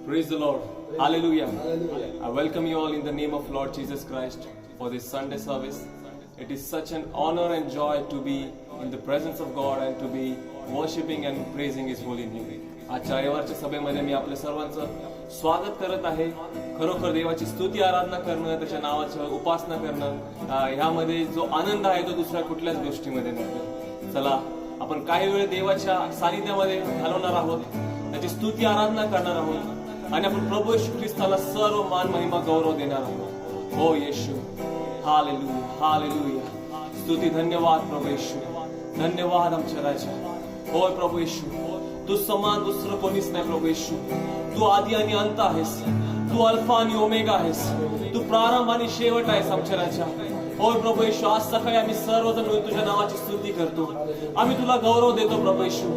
Praise the Lord. Hallelujah. I welcome you all in the name of Lord Jesus Christ for this Sunday service. It is such an honor and joy to be in the presence of God and to be worshiping and praising His holy name. आजच्या रविवारच्या सभेमध्ये मी आपल्या सर्वांचं स्वागत करत आहे. खरोखर देवाची स्तुती आराधना करणं, त्याच्या नावाचं उपासना करणं, ह्यामध्ये जो आनंद आहे तो दुसऱ्या कुठल्याच गोष्टीमध्ये नाही. चला आपण काही वेळ देवाच्या सानिध्यामध्ये घालवणार आहोत, त्याची स्तुती आराधना करणार आहोत आणि आपण प्रभू येशू ख्रिस्ताला सर्व मान महिमा गौरव देणार आहोत. हो येशू, हालेलुया हालेलुया. स्तुती, धन्यवाद प्रभू येशू, धन्यवाद आमच्या राजा. होय प्रभू येशू, तू समान दुसरं कोणीच नाही प्रभू येशू. तू आदी आणि अंत आहेस, तू अल्फा आणि ओमेगा आहेस, तू प्रारंभ आणि शेवट आहेस आमच्या राजा. होय प्रभू येशू, आज सकाळी आम्ही सर्वजण मिळून तुझ्या नावाची स्तुती करतो. आम्ही तुला गौरव देतो प्रभू येशू,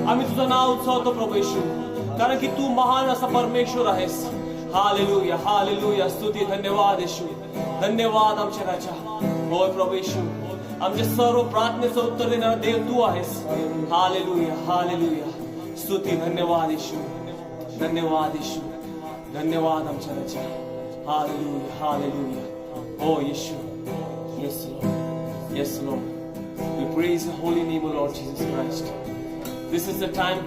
आम्ही तुझं नाव उच्चारतो प्रभू येशू, कारण की तू महान असा परमेश्वर आहेस. हालेलुया हालेलुया. स्तुती, धन्यवाद येशू, धन्यवाद आमच्या राजा. होय प्रभू येशू, आमच्या सर्व प्रार्थनेचं उत्तर देणारा देव तू आहेस. हालेलुया हालेलुया. स्तुती, धन्यवाद येशू, धन्यवाद येशू, धन्यवाद आमच्या राजा. हालेलुया हालेलुया. हो येशू. Yes Lord, yes Lord. We praise the holy name of Lord Jesus Christ. This is the time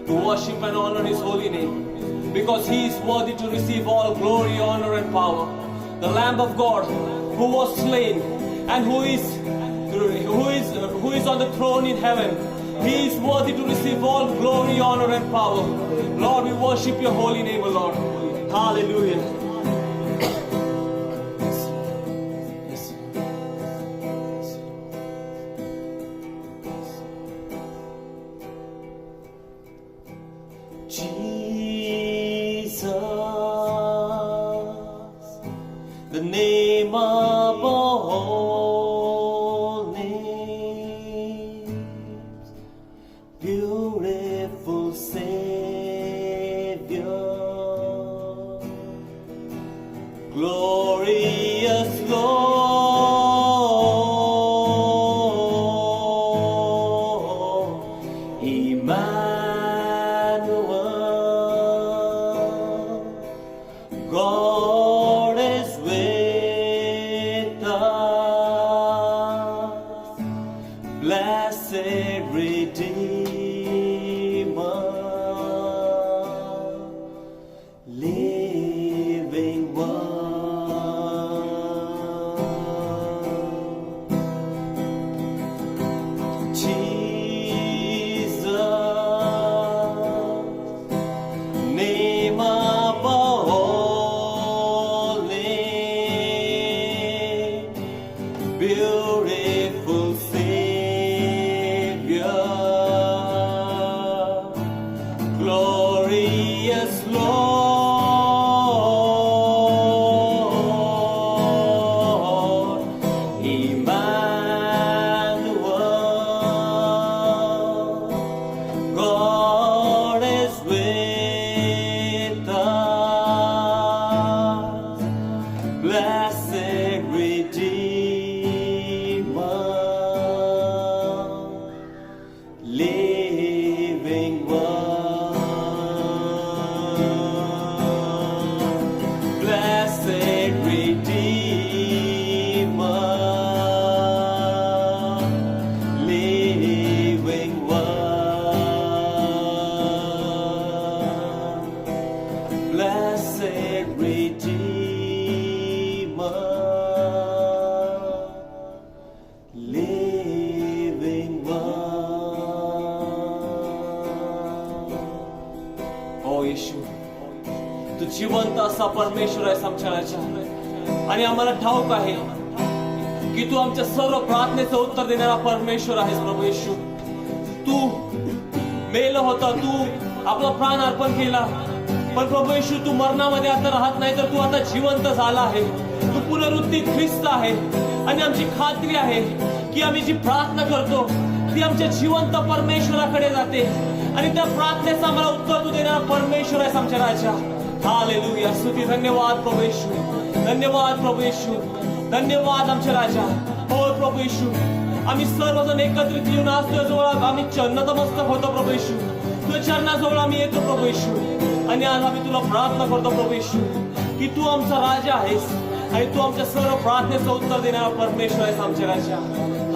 to worship and honor His holy name, because He is worthy to receive all glory, honor and power. The Lamb of God who was slain and who is on the throne in heaven. He is worthy to receive all glory, honor and power. Lord, we worship your holy name, O Lord. Hallelujah. The name above all names, beautiful Savior, glorious Lord, Emmanuel, God is with us, blessed Redeemer, living one. Jesus, name above all names, beautiful Savior, glorious Lord, Emmanuel, God is with us, blessed Redeemer, living one. Blessed Redeemer, living one. Blessed Redeemer, living one. ओ येशू, तू जिवंत असा परमेश्वर आहेस आमच्या राजा, आणि आम्हाला ठाऊक आहे की तू आमच्या सर्व प्रार्थनेचं उत्तर देणारा परमेश्वर आहेस. प्रभू येशू, तू मेला होता, तू आपला प्राण अर्पण केला, पण प्रभू येशू तू मरणामध्ये आता राहत नाही, तर तू आता जिवंत झाला आहे. तू पुनरुत्थित ख्रिस्त आहे, आणि आमची खात्री आहे की आम्ही जी प्रार्थना करतो ती आमच्या जिवंत परमेश्वराकडे जाते, आणि त्या प्रार्थनेचं आम्हाला उत्तर तू देणारा परमेश्वर आहेस आमच्या राजा. हालेलुया. स्तुती, धन्यवाद प्रभू येशू, धन्यवाद प्रभू येशू, धन्यवाद आमच्या राजा. हो प्रभू येशू, आम्ही सर्वजण एकत्रित येऊन आज तुझ्या जवळ आम्ही नतमस्तक होतो प्रभू येशू, तुझ्या चरणाजवळ आम्ही येतो प्रभू येशू. आणि आज आम्ही तुला प्रार्थना करतो प्रभू येशू की तू आमचा राजा आहेस आणि तू आमच्या सर्व प्रार्थनेचं उत्तर देणारा परमेश्वर आहेस आमच्या राजा.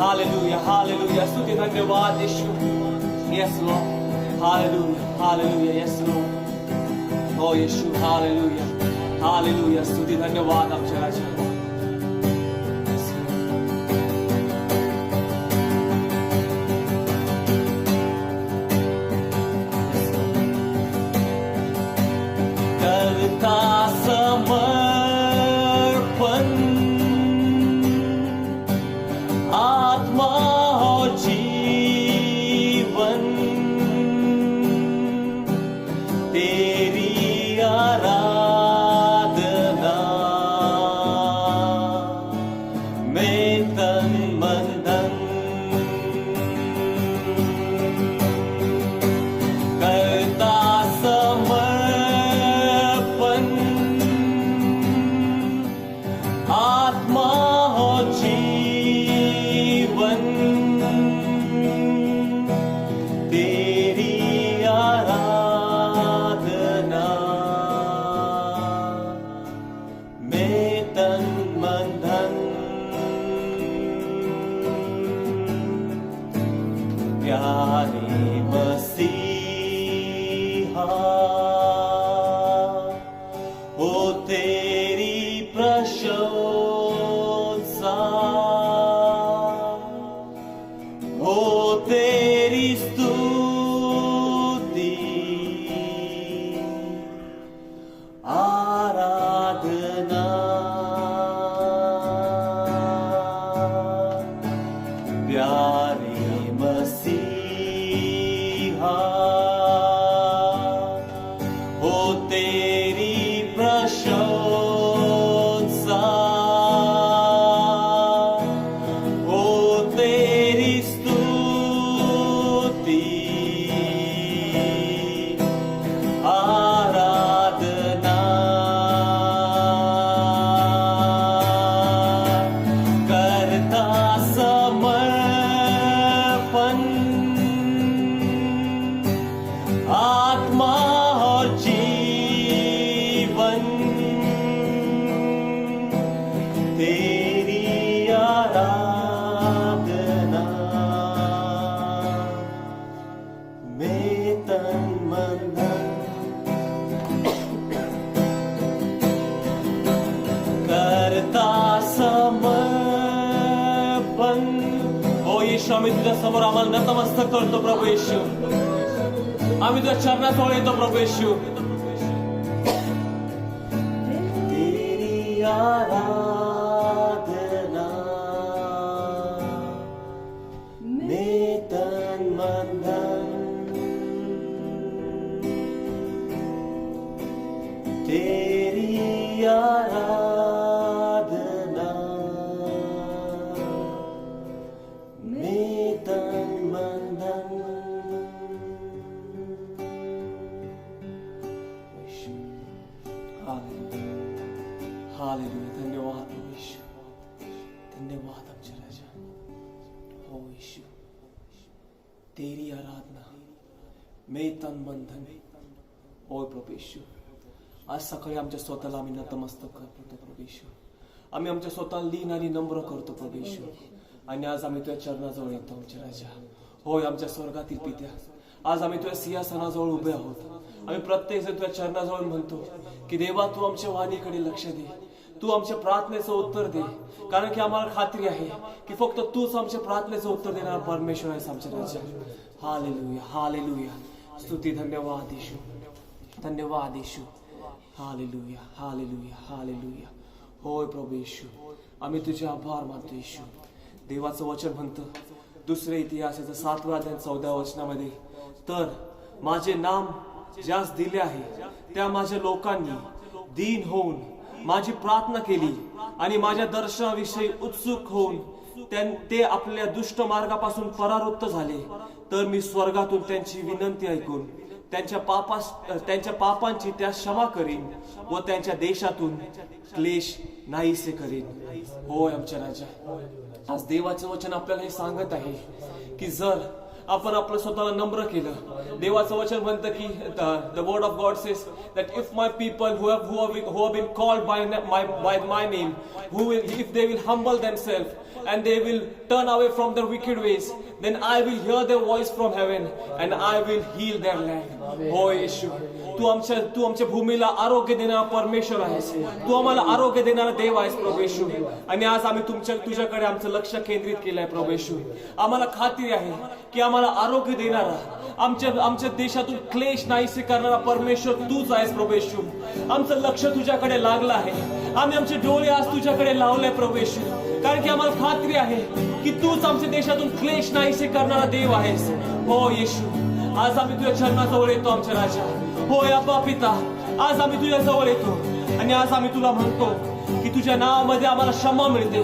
हालेलुया, हालेलुया. स्तुती धन्यवाद येशू. Yes Lord. हालेलुया, हालेलुया. Yes Lord. हो येशू. हालेलुया, हालेलुया. स्तुती धन्यवाद आमच्या राजा. करता समर्पण आत्मा हो जीवन तेरी आराधना में तन मन धन करता समर्पण आत्मा हो जीवन तेरी आराधना में तन मन धन प्यारे मसीहा हो तेरी प्रशंसा हो तेरी स्तुति आराधना प्यारे मसीहा हो तेरी प्रशंसा हो तेरी स्तुति आराधना करता समर्पण आत्मा और जीवन तेरी आराधना में तन मन धन करता समर्पण. हो येशू आम्ही तुझ्या समोर आम्हाला नतमस्तक करतो प्रभू येशू. आम्ही तुझ्या चरणाजवळ येतो प्रभू येशू. तेरी आराधना में तन मन धन तेरी आराधना में तन मन धन. हालेलुया. धन्यवाद येशू. धन्यवाद आमचे राजा. हो येशू तेरी आराधना में तन मन धन. हो प्रभू येशू आज सकाळी आमच्या स्वतःला आम्ही नतमस्तक करतो प्रभू येशू. आम्ही आमच्या स्वतःला लीन आणि नम्र करतो प्रभू येशू. आणि आज आम्ही तुझ्या चरणाजवळ येतो आमचे राजा. होय आमच्या स्वर्गातील पित्या आज आम्ही तुझ्या सिंहासनाजवळ उभे आहोत. आम्ही प्रत्येक जण तुझ्या चरणाजवळ म्हणतो की देवा तू आमच्या वाणीकडे लक्ष दे. तू आमच्या प्रार्थनेचं उत्तर दे. कारण की आम्हाला खात्री आहे की फक्त तूच आमच्या प्रार्थनेचं उत्तर देणारा परमेश्वर आहेस आमच्या राजा. हालेलुया, हालेलुया. स्तुती धन्यवाद येशू. धन्यवाद येशू. हालेलुया, हालेलुया, हालेलुया. होय प्रभू येशू आम्ही तुझे आभार मानतो येशू. देवाचं वचन म्हणतं दुसरे इतिहासाचं 7व्या अध्याय 14व्या वचनामध्ये तर माझे नाम ज्यास दिले आहे त्या माझ्या लोकांनी दीन होऊन माझी प्रार्थना केली आणि माझ्या दर्शनाविषयी उत्सुक होऊन ते आपल्या दुष्ट मार्गापासून परावृत्त झाले तर मी स्वर्गातून त्यांची विनंती ऐकून त्यांच्या पापांची त्या क्षमा करीन व त्यांच्या देशातून क्लेश नाहीसे करीन. होय आमच्या राजा आज देवाचं वचन आपल्याला हे सांगत आहे की जर आपण आपलं स्वतःला नम्र केलं. देवाचं वचन म्हणतं की the word of God says that if my people who have been called by my name, if they will humble themselves and they will turn away from their wicked ways, then I will hear their voice from heaven and I will heal their land. हो येशू, तू आमच्या भूमीला आरोग्य देणारा परमेश्वर आहेस. तू आम्हाला आरोग्य देणारा देव आहेस प्रभू येशू. आणि आज आम्ही तुझ्याकडे आमचं लक्ष केंद्रित केलंय प्रभू येशू. आम्हाला खात्री आहे की आम्हाला आरोग्य देणारा, आमच्या देशातून क्लेश नाहीसे करणारा परमेश्वर तूच आहेस प्रभू येशू. आमचं लक्ष तुझ्याकडे लागलं आहे. आम्ही आमचे डोळे आज तुझ्याकडे लावले प्रभू येशू, कारण की आम्हाला खात्री आहे की तूच आमच्या देशातून क्लेश नाहीसे करणारा देव आहेस. हो येशू, आज आम्ही तुझ्या चरणाजवळ येतो आमच्या राजा. होय अब्बा पिता, आज आम्ही तुझ्या जवळ येतो आणि आज आम्ही तुला म्हणतो की तुझ्या नावामध्ये आम्हाला क्षमा मिळते.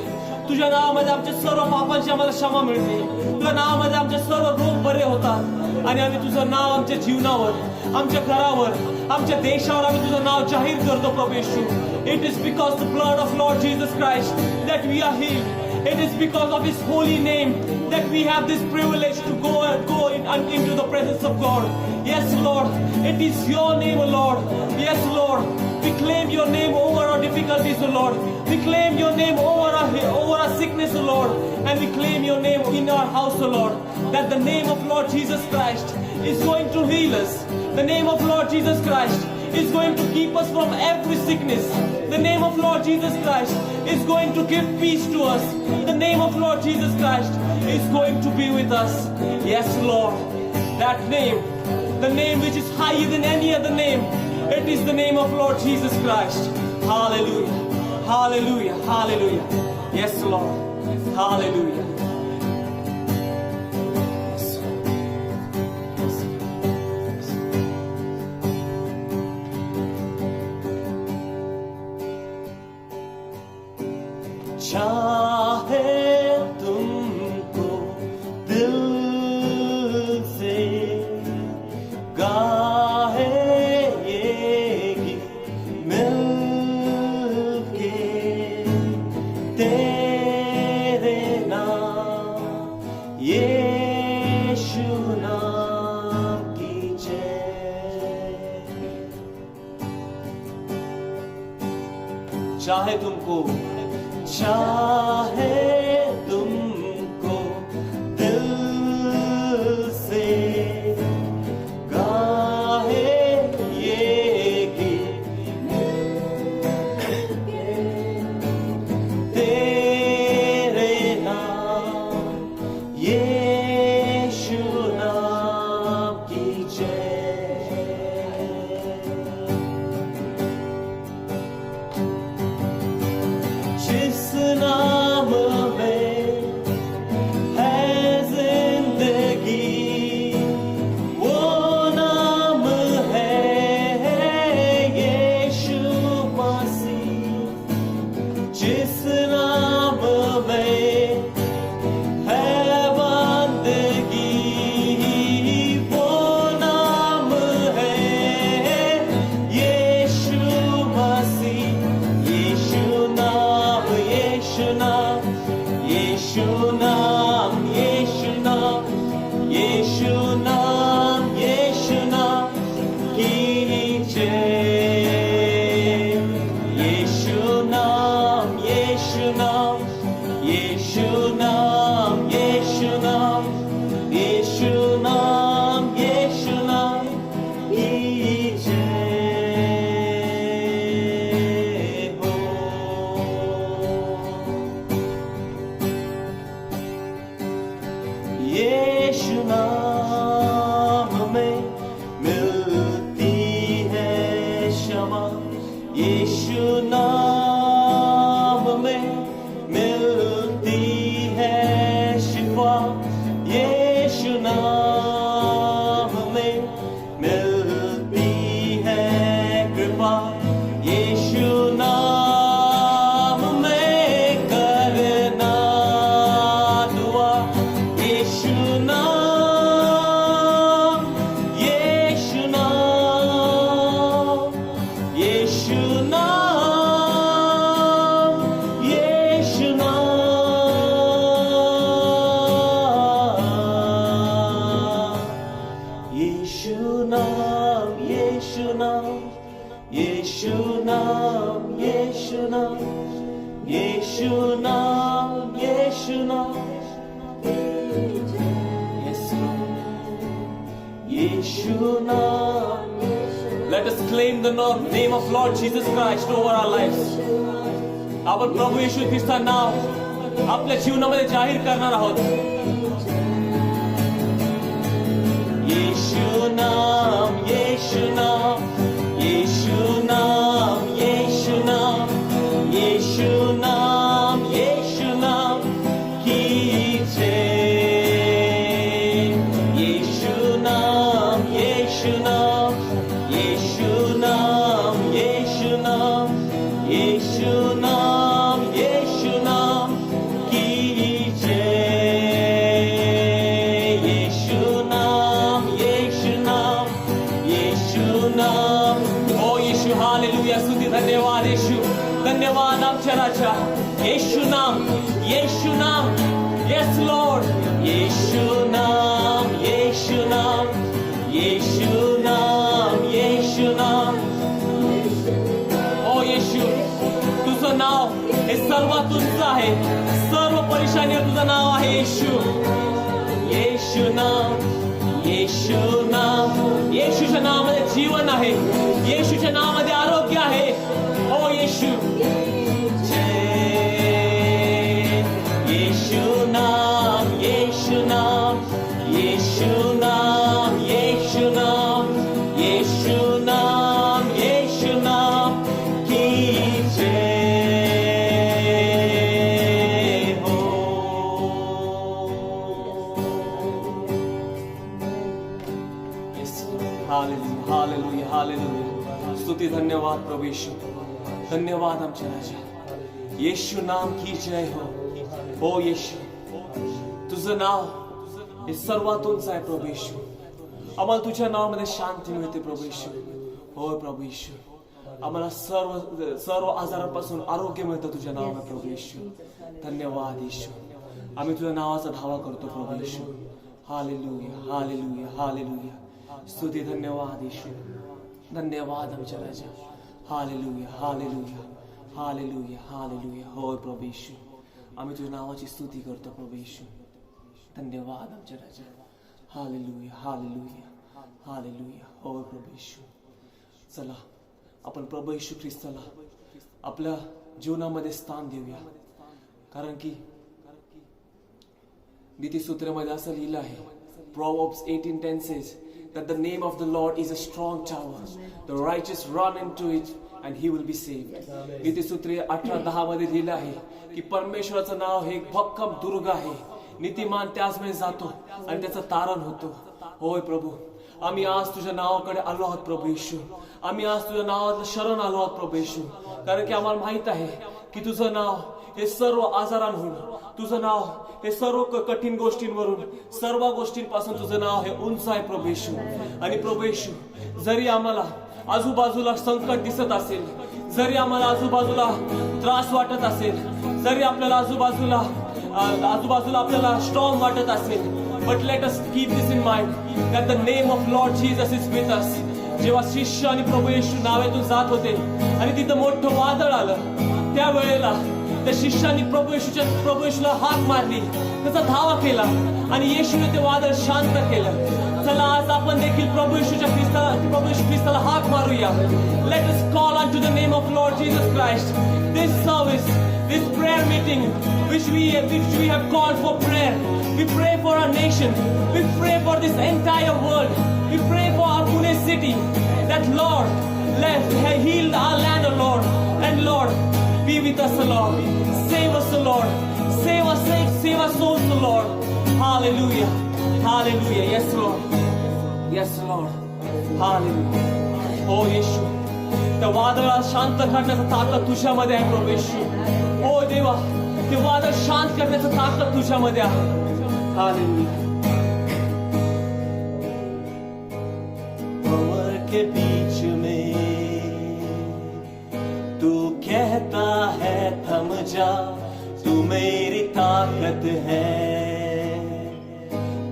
तुझ्या नावामध्ये आमच्या सर्व पापांची आम्हाला क्षमा मिळते. तुझ्या नावामध्ये आमचे सर्व रोग बरे होतात आणि आम्ही तुझं नाव आमच्या जीवनावर, आमच्या घरावर, आमच्या देशावर आम्ही तुझं नाव जाहीर करतो प्रभू येशू. It is because the blood of Lord Jesus Christ that we are healed. It is because of His holy name that we have this privilege to go into the presence of God. Yes, Lord, it is your name, O Lord. Yes, Lord, we claim your name over our difficulties, O Lord. We claim your name over our sickness, O Lord. And we claim your name in our house, O Lord. That the name of Lord Jesus Christ is going to heal us. The name of Lord Jesus Christ is going to keep us from every sickness. The name of Lord Jesus Christ is going to give peace to us. The name of Lord Jesus Christ is going to be with us. Yes, Lord, that name, the name which is higher than any other name, it is the name of Lord Jesus Christ. Hallelujah, hallelujah, hallelujah. Yes, Lord, hallelujah. चाहे तुमको दिल से गाहे ये गीत मिलके, तेरे नाम यीशु नाम की जय. चाहे तुमको दिल से गाहे ये गीत, तेरे नाम यीशु नाम की जय. जिस नाम यीशु नाम, यीशु नाम, यीशु नाम, यीशु नाम, yes Lord, यीशु नाम. Let us claim the name of Lord Jesus Christ over our lives. आपण प्रभू येशू ख्रिस्ताचं नाव आपल्या जीवनामध्ये जाहीर करणार आहोत. येशू नाम, येशू नाम, येशू नाम, येशू नाम, येशू नाम, येशू नाम की जय. येशू नाम, येशू नाम, येशू नाम, येशू नाम, येशू नाम, येशू नाम की जय. येशू नाम, येशू नाम, येशू नाम. ओ येशू, हालेलुया, स्तुती, धन्यवाद येशू, धन्यवाद आमच्या राजा. येशू नाम, येशू नाम, येस लॉर्ड. येशू नाम, येशू नाम, येशू नाम, येशू नाम. ओ येशू, तुझं नाव हे सर्वात उंच आहे, सर्व परेशानीवर तुझं नाव आहे येशू. येशू नाम, येशू नाम, येशूच्या नावामध्ये जीवन आहे, येशूच्या नावामध्ये आरोग्य आहे. ओ येशू, येशू नाम, येशू नाम, येशू नाम, येशू नाम, येशू नाम, येशू नाम की जय हो. हालेलुया, हालेलुया, हालेलुया. स्तुती, धन्यवाद प्रभू येशू, धन्यवाद आमचे राजा. येशू नाम की जय हो. हो येशू, तुझं नाव हे सर्वात उंच आहे प्रभू येशू. आम्हाला तुझ्या नावामध्ये शांती मिळते प्रभू येशू. होय प्रभू येशू, आम्हाला सर्व आजारापासून आरोग्य मिळतं तुझ्या नावामध्ये प्रभू येशू. धन्यवाद येशू, आम्ही तुझ्या नावाचा धावा करतो प्रभू येशू. हालेलुया, हालेलुया, हालेलुया. स्तुती, धन्यवाद येशू, धन्यवाद आमच्या राजा. हालेलुया, हालेलुया, हालेलुया, हालेलुया. होय प्रभू येशू, आम्ही तुझ्या नावाची स्तुती करतो प्रभू येशू. धन्यवाद आमच्या राजा. हालेलुया, हालेलुया, हालेलुया. होय प्रभू येशू. चला आपण प्रभू येशू ख्रिस्ताला आपल्या जीवनामध्ये स्थान देऊया, कारण की नीतिसूत्रामध्ये असं लिहिलं आहे, Proverbs 18:10 says that the name of the Lord is a strong tower. The righteous run into it and he will be saved. नीतिसूत्रे 18:10 मध्ये लिहिलं आहे की परमेश्वराचं नाव हे एक भक्कम दुर्ग आहे, नीतिमान त्याचमध्ये जातो आणि त्याचं तारण होतो. होय प्रभू, आम्ही आज तुझ्या नावाकडे आलो आहोत प्रभू येशू. आम्ही आज तुझ्या नावात शरण आलो आहोत प्रभू येशू, कारण की आम्हाला माहित आहे की तुझं नाव हे सर्व आजारांहून, तुझं नाव हे सर्व कठीण गोष्टींवरून, सर्व गोष्टींपासून तुझं नाव हे उंच आहे प्रभू येशू. आणि प्रभू येशू, जरी आम्हाला आजूबाजूला संकट दिसत असेल, जरी आम्हाला आजूबाजूला त्रास वाटत असेल, जरी आपल्याला आजूबाजूला आपल्याला स्ट्रॉंग वाटत असेल, but let us keep this in mind that the name of Lord Jesus is with us. जेव्हा शिष्य आणि प्रभू येशू नावेतून जात होते आणि तिथं मोठं वादळ आलं, त्यावेळेला त्या शिष्याने प्रभू येशूला हाक मारली, त्याचा धावा केला आणि येशूने ते वादळ शांत केलं. चला आज आपण देखील प्रभू येशू ख्रिस्ताला हाक मारूया. Let us call unto the name of Lord Jesus Christ. This service, this prayer meeting which we have called for prayer, we pray for our nation, we pray for this entire world, we pray for our Pune city, that Lord, let heal our land, O Lord, and Lord, be with us, O Lord. Save us, O Lord. Save our souls, O Lord. Hallelujah. Hallelujah. Yes, Lord. Yes, Lord. Hallelujah. Oh, येशू, त्या वादळाला शांत करण्याचा ताकद तुझ्यामध्ये आहे प्रभू येशू. ओ देवा, ते वादळ शांत करण्याचा ताकद तुझ्यामध्ये आहे. हालेलुया. भंवर के बीच में तू कहता है थम जा, तू मेरी ताकत है,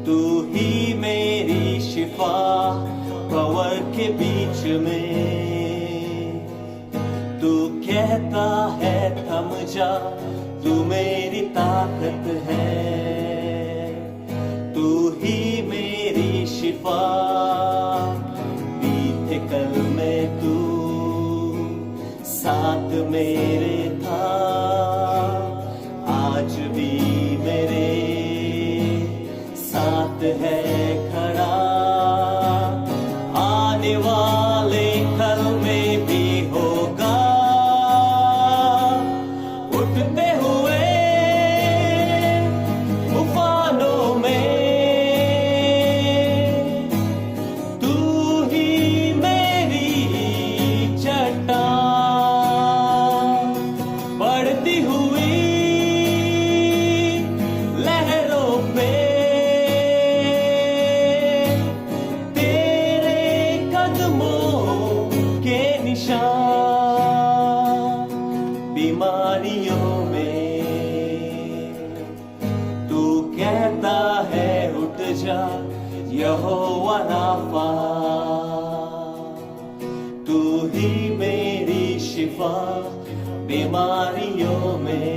तू ही मेरी शिफा. भंवर के बीच में जा, तू मेरी ताकत है, तू ही मेरी शिफा। बीते कल में तू साथ मेरे था, आज भी मेरे साथ है खड़ा। आने वाले कल में भी होगा, उठते हुए तूफानों में तू ही मेरी चट्टान। बढ़ती हुई लहरों पे तेरे कदमों के निशान। बीमारियों में तू कहता है उठ जा, यहोवा राफा। तू ही मेरी शिफा बीमारियों में।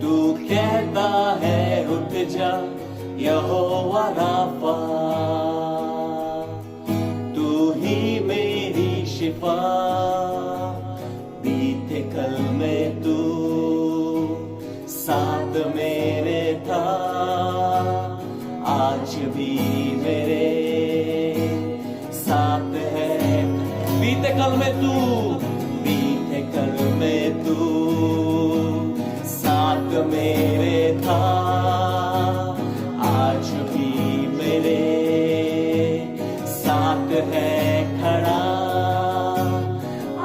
तू कहता है उठ जा, यहोवा राफा। तू ही मेरी शिफा। बीते कल में तू साथ मेरे था, आज भी मेरे साथ है। बीते कल में तू, बीते कल में तू साथ मेरे था, आज भी मेरे साथ है खड़ा।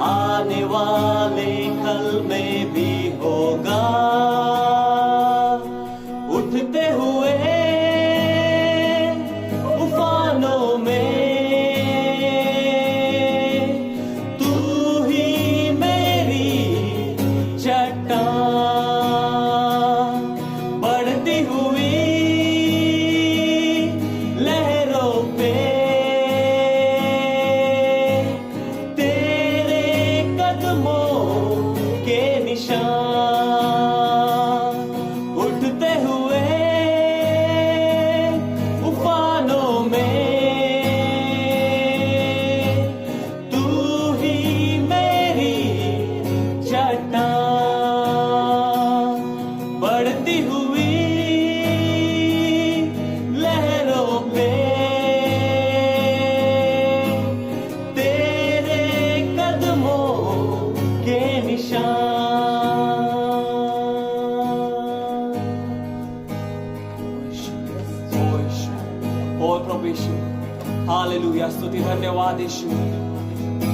आने वाले कल में भी होगा, उठते हुए तूफानों में तू ही मेरी चट्टान। बढ़ती हुई लहरों पे तेरे कदमों के निशान। उठते हुए तूफानों में तू ही मेरी चट्टान। बढ़ती हुई लहरों पे तेरे कदमों के निशान। होय प्रभु यीशु, हालेलुया, स्तुती, धन्यवाद येशू.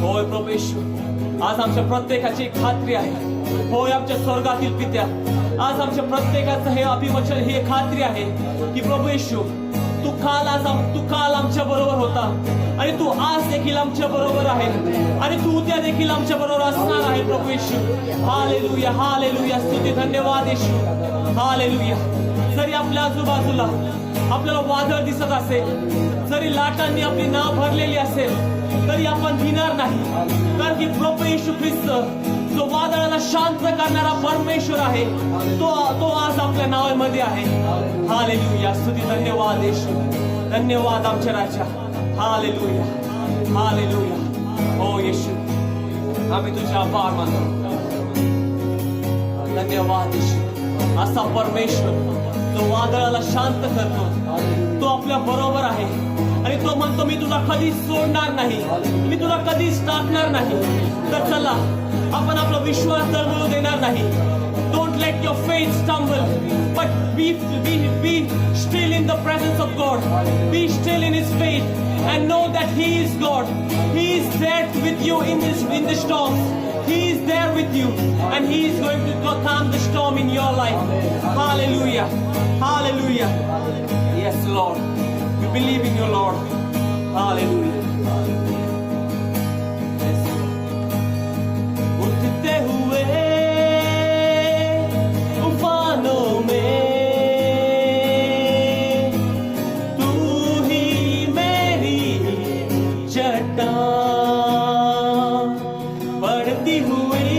होय प्रभु येशू, आज आमच्या प्रत्येकाची एक खात्री आहे. होय आमच्या स्वर्गातील पित्या, आज आमच्या प्रत्येकाचं हे अभिवचन, ही खात्री आहे की प्रभू येशू, तू काल आमच्या बरोबर होता आणि तू आज देखील आमच्या बरोबर आहे आणि तू उद्या देखील आमच्या बरोबर असणार आहे प्रभू येशू. हालेलुया, हालेलुया, स्तुती, धन्यवाद येशू. हालेलुया. जरी आपल्या आजूबाजूला आपल्याला वादळ दिसत असेल, जरी लाटांनी आपली नाव भरलेली असेल, तरी आपण भिणार नाही, कारण की प्रभू येशू ख्रिस्त जो वादळाला शांत करणारा परमेश्वर आहे, तो आज आपल्या नावामध्ये आहे. हालेलुया, स्तुती, धन्यवाद येशू. धन्यवाद आमच्या राजा. हालेलुया, हालेलुया. हो येशू, आम्ही तुझे आभार मानतो. धन्यवाद येशू. असा परमेश्वर जो वादळाला शांत करतो, तो आपल्या बरोबर आहे आणि तो म्हणतो मी तुला कधीच सोडणार नाही, मी तुला कधीच टाकणार नाही. तर चला, आपण आपला विश्वास दळमळू देणार नाही. Don't let your faith stumble, but be still in the presence of God. Be still in His faith and know that He is God. He is there with you in the storm. He is there with you, and He is going to calm the storm in your life. Hallelujah, hallelujah. Yes, Lord, we believe in you, Lord. Hallelujah. Yes. उठते हुए तूफानों में तू ही मेरी चट्टान. बढ़ती हुई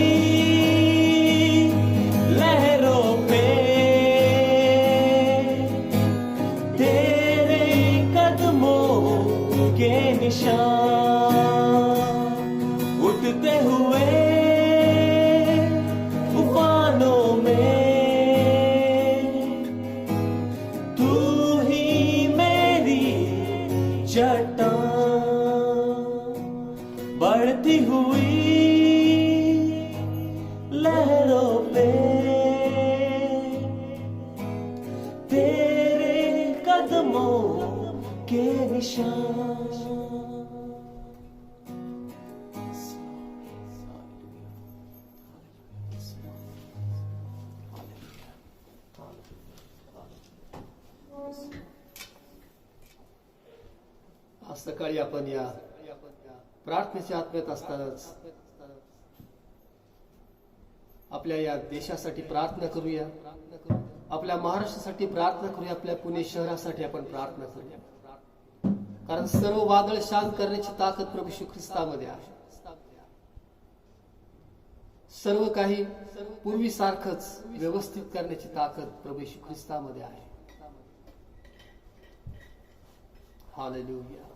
बढ़ती हुई लहरों पे तेरे कदमों के निशान। आज सकाळी आपण या प्रार्थनेच्या आत्म्यात असतानाच आपल्या या देशासाठी प्रार्थना करूया, आपल्या महाराष्ट्रासाठी प्रार्थना करूया, आपल्या पुणे शहरासाठी आपण प्रार्थना करूया. कारण सर्व वादळ शांत करण्याची ताकद प्रभू येशू ख्रिस्तामध्ये आहे. सर्व काही पूर्वीसारखंच व्यवस्थित करण्याची ताकद प्रभू येशू ख्रिस्तामध्ये आहे. हालेलुया,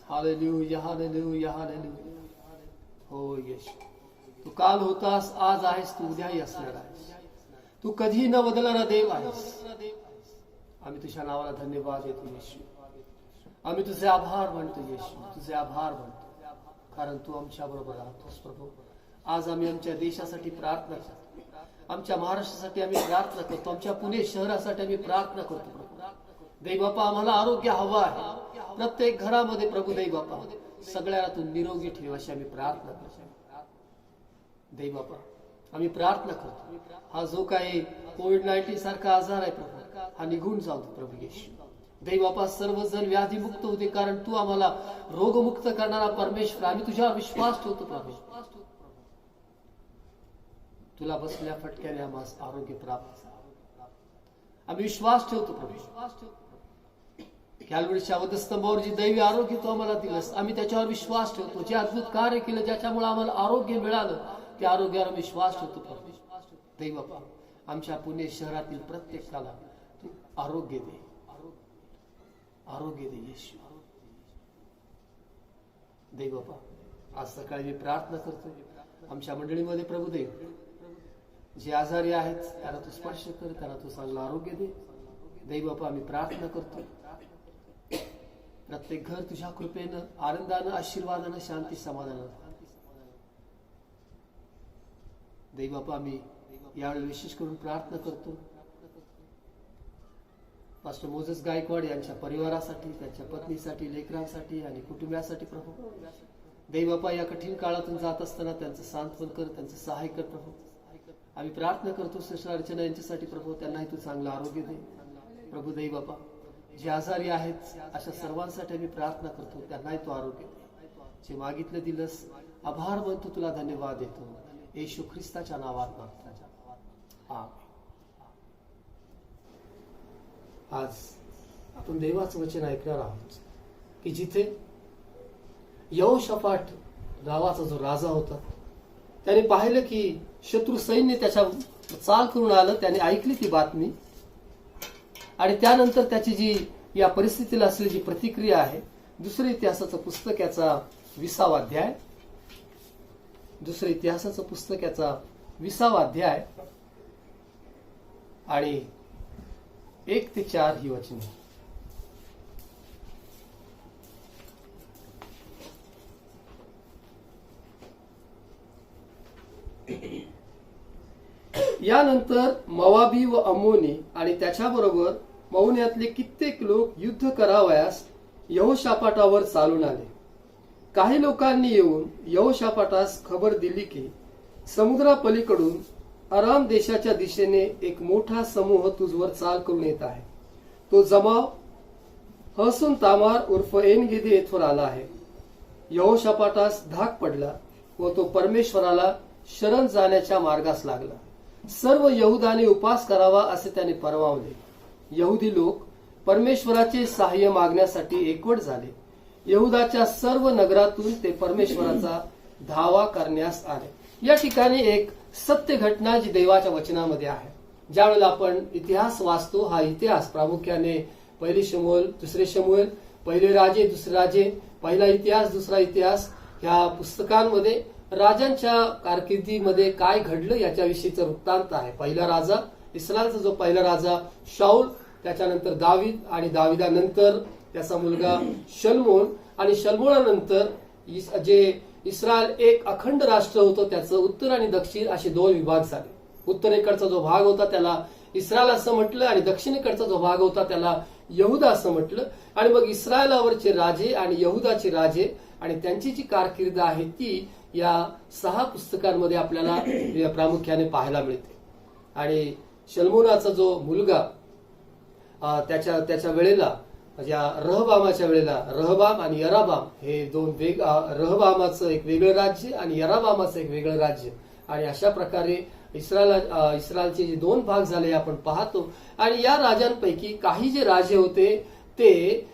हालेलुया, हालेलुया, हालेलुया. हो येशू, तू काल होतास, आज आहेस, तू उद्याही असणार आहेस. तू कधी न बदलणारा देव आहेस. आम्ही तुझ्या नावाला धन्यवाद देतो येशू. आम्ही तुझे आभार मानतो येशू, तुझे आभार मानतो, कारण तू आमच्या बरोबर राहतोस प्रभू. आज आम्ही आमच्या देशासाठी प्रार्थना करतो, आमच्या महाराष्ट्रासाठी आम्ही प्रार्थना करतो, आमच्या पुणे शहरासाठी आम्ही प्रार्थना करतो प्रभू. देव बापा, आम्हाला आरोग्य हवं आहे प्रत्येक घरामध्ये प्रभू. देव बापा, सगळ्याला तू निरोगी ठेव अशी आम्ही प्रार्थना करतो. देव बापा, आम्ही प्रार्थना करतो, हा जो काही कोविड-19 सारखा आजार आहे प्रभू, हा निघून जाऊ प्रभू येशू. देव बापा, सर्वजण व्याधीमुक्त होते, कारण तू आम्हाला रोगमुक्त करणारा परमेश्वर. आम्ही तुझ्यावर विश्वास ठेवतो प्रभू. तुला बसल्या फटक्याने आम्हाला आरोग्य प्राप्त झालं. आम्ही विश्वास ठेवतो प्रभू. कॅल्वरीच्या वधस्तंभावर जी दैवी आरोग्य तू आम्हाला दिलंस, आम्ही त्याच्यावर विश्वास ठेवतो. जे अद्भुत कार्य केलं, ज्याच्यामुळे आम्हाला आरोग्य मिळालं, त्या आरोग्यावर विश्वास ठेवतो प्रभू. देव बापा, आमच्या पुणे शहरातील प्रत्येकाला तू आरोग्य दे, आरोग्य दे येशू. देव बापा, आज सकाळी मी प्रार्थना करतो आमच्या मंडळीमध्ये प्रभू. देव, जे आजारी आहेत त्यांना तू स्पर्श कर, त्यांना तू चांगलं आरोग्य दे. देव बापा, आम्ही प्रार्थना करतो प्रत्येक घर तुझ्या कृपेनं, आनंदानं, आशीर्वादानं, शांती, समाधानानं. देव बापा, आम्ही यावेळी विशेष करून प्रार्थना करतो पास्टर मोजेस गायकवाड यांच्या परिवारासाठी, त्यांच्या पत्नीसाठी, लेकरांसाठी आणि कुटुंबासाठी प्रभू. देव बापा, या कठीण काळातून जात असताना त्यांचं सांत्वन कर, त्यांचं सहाय्य कर प्रभू. आम्ही प्रार्थना करतो सिस्टर अर्चना यांच्यासाठी प्रभू, त्यांनाही तू चांगलं आरोग्य दे प्रभू. देव बापा, जे आजारी आहेत अशा सर्वांसाठी आम्ही प्रार्थना करतो, त्यांनाही तू आरोग्य दे. जे मागितलं दिलंस, आभार मानतो, तुला धन्यवाद देतो. येशू ख्रिस्ताच्या नावात मागतो, आमेन. आज आपण देवाचं वचन ऐकणार आहोत की जिथे यहोशाफाट नावाचा जो राजा होता, त्याने पाहिलं की शत्रू सैन्य त्याच्या चाल करून आलं. त्याने ऐकली ती बातमी आणि त्यानंतर त्याची जी या परिस्थितीला असलेली जी प्रतिक्रिया आहे, दुसऱ्या इतिहासाचं पुस्तक याचा 20वा अध्याय, दुसऱ्या इतिहासाचं पुस्तक याचा 20वा अध्याय आणि 1 ते 4 ही वचने. यानंतर मोवाबी व अम्मोनी आणि त्याच्याबरोबर मौन्यातले कित्येक लोक युद्ध करावयास यहोशाफाटावर चालून आले. काही लोकांनी येऊन यहोशाफाटास खबर दिली की समुद्रापलीकडून अराम देशाच्या दिशेने एक मोठा समूह तुझवर चाल करून येत आहे. तो जमाव हसून तामार उर्फ एनगेदी येथवर आला आहे. यहोशाफाटास धाक पडला व तो परमेश्वराला शरण जाण्याच्या मार्गास लागला. सर्व यहुदाने उपास करावा असे त्याने परवावले. यहुदी लोक परमेश्वराचे सहाय्य मागण्यासाठी एकवट झाले. यहुदाच्या सर्व नगरातून ते परमेश्वराचा धावा करण्यास आले. या ठिकाणी एक सत्य घटना जी देवाच्या वचनामध्ये आहे. ज्यावेळेला आपण इतिहास वाचतो, हा इतिहास प्रामुख्याने पहिली शमूएल, दुसरे शमूएल, पहिले राजे, दुसरे राजे, पहिला इतिहास, दुसरा इतिहास, ह्या पुस्तकांमध्ये राजांच्या कारकिर्दीमध्ये काय घडलं याच्याविषयीचं वृत्तांत आहे. पहिला राजा, इस्रायलचा जो पहिला राजा शाऊल, त्याच्यानंतर दावीद आणि दाविदानंतर त्याचा मुलगा शलमोन आणि शलमोनानंतर जे इस्रायल एक अखंड राष्ट्र होतं. त्याचं उत्तर आणि दक्षिण असे दोन विभाग झाले. उत्तरेकडचा जो भाग होता त्याला इस्रायल असं म्हटलं आणि दक्षिणेकडचा जो भाग होता त्याला यहुदा असं म्हटलं. आणि मग इस्रायलावरचे राजे आणि यहुदाचे राजे आणि त्यांची जी कारकीर्द आहे ती या 6 पुस्तकांमध्ये आपल्याला प्रामुख्याने पाहायला मिळते. आणि शल्मोनाचा जो मुलगा त्याच्या वेळेला या रहबामाच्या वेळेला रहबाम आणि यराबाम हे दोन रहबामाचं एक वेगळं राज्य आणि यराबामाचं एक वेगळं राज्य आणि अशा प्रकारे इस्रायलचे जे 2 भाग झाले आपण पाहतो. आणि या राजांपैकी काही जे राजे होते ते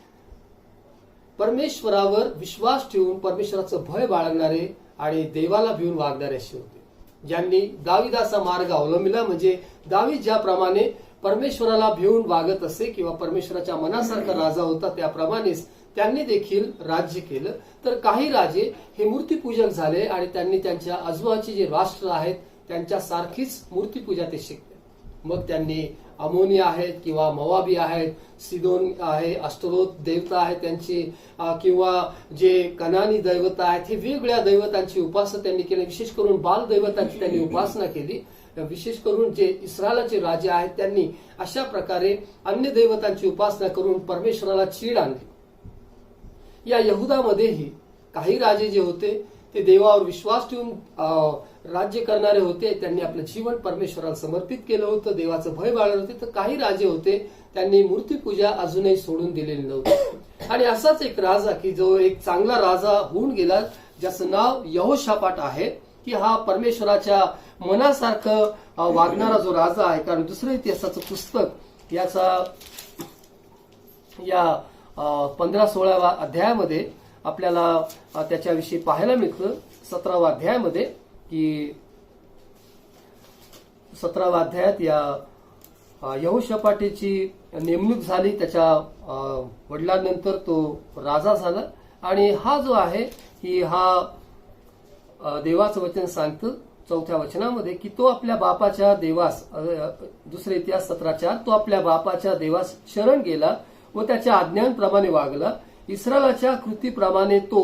परमेश्वरावर विश्वास ठेवून परमेश्वराचं भय बाळगणारे आणि देवाला भिवून वागणारे असे होते, ज्यांनी दाविदाचा मार्ग अवलंबिला. म्हणजे दावीद ज्याप्रमाणे परमेश्वराला भिवून वागत असे किंवा परमेश्वराच्या मनासारखा राजा होता त्याप्रमाणेच त्यांनी देखील राज्य केलं. तर काही राजे हे मूर्तीपूजक झाले आणि त्यांनी त्यांच्या आजूबाजूचे जे राष्ट्र आहेत त्यांच्यासारखीच मूर्तीपूजा ते शिकले. मग त्यांनी अमोनी आहेत किंवा मोवाबी आहेत, सिदोन आहे, अष्टरोत देवता आहे त्यांची, किंवा जे कनानी दैवता आहेत, हे वेगवेगळ्या दैवतांची उपासना त्यांनी केली. विशेष करून बाल दैवतांची त्यांनी उपासना केली. विशेष करून जे इस्रायलाचे राजे आहेत त्यांनी अशा प्रकारे अन्य दैवतांची उपासना करून परमेश्वराला चीड आणली. या यहुदामध्येही काही राजे जे होते ते देवावर विश्वास ठेवून राज्य करणारे होते. त्यांनी आपलं जीवन परमेश्वराला समर्पित केलं होतं, देवाचं भय बाळगलं होते. तर काही राजे होते त्यांनी मूर्तीपूजा अजूनही सोडून दिलेली नव्हती. आणि असाच एक राजा की जो एक चांगला राजा होऊन गेला ज्याचं नाव यहोशापाट आहे, की हा परमेश्वराच्या मनासारखं वागणारा जो राजा आहे. कारण दुसरं इतिहासाचं पुस्तक याचा या 15-16व्या अध्यायामध्ये आपल्याला त्याच्याविषयी पाहायला मिळतं. 17व्या अध्यायामध्ये की 17व्या अध्यायात या यहोशापाटीची नेमणूक झाली. त्याच्या वडिलांनंतर तो राजा झाला. आणि हा जो आहे की हा देवाचं वचन सांगतं 4थ्या वचनामध्ये की तो आपल्या बापाच्या देवास, दुसरे इतिहास 17:4, तो आपल्या बापाच्या देवास शरण गेला व त्याच्या आज्ञांप्रमाणे वागला. इस्रायलाच्या कृतीप्रमाणे तो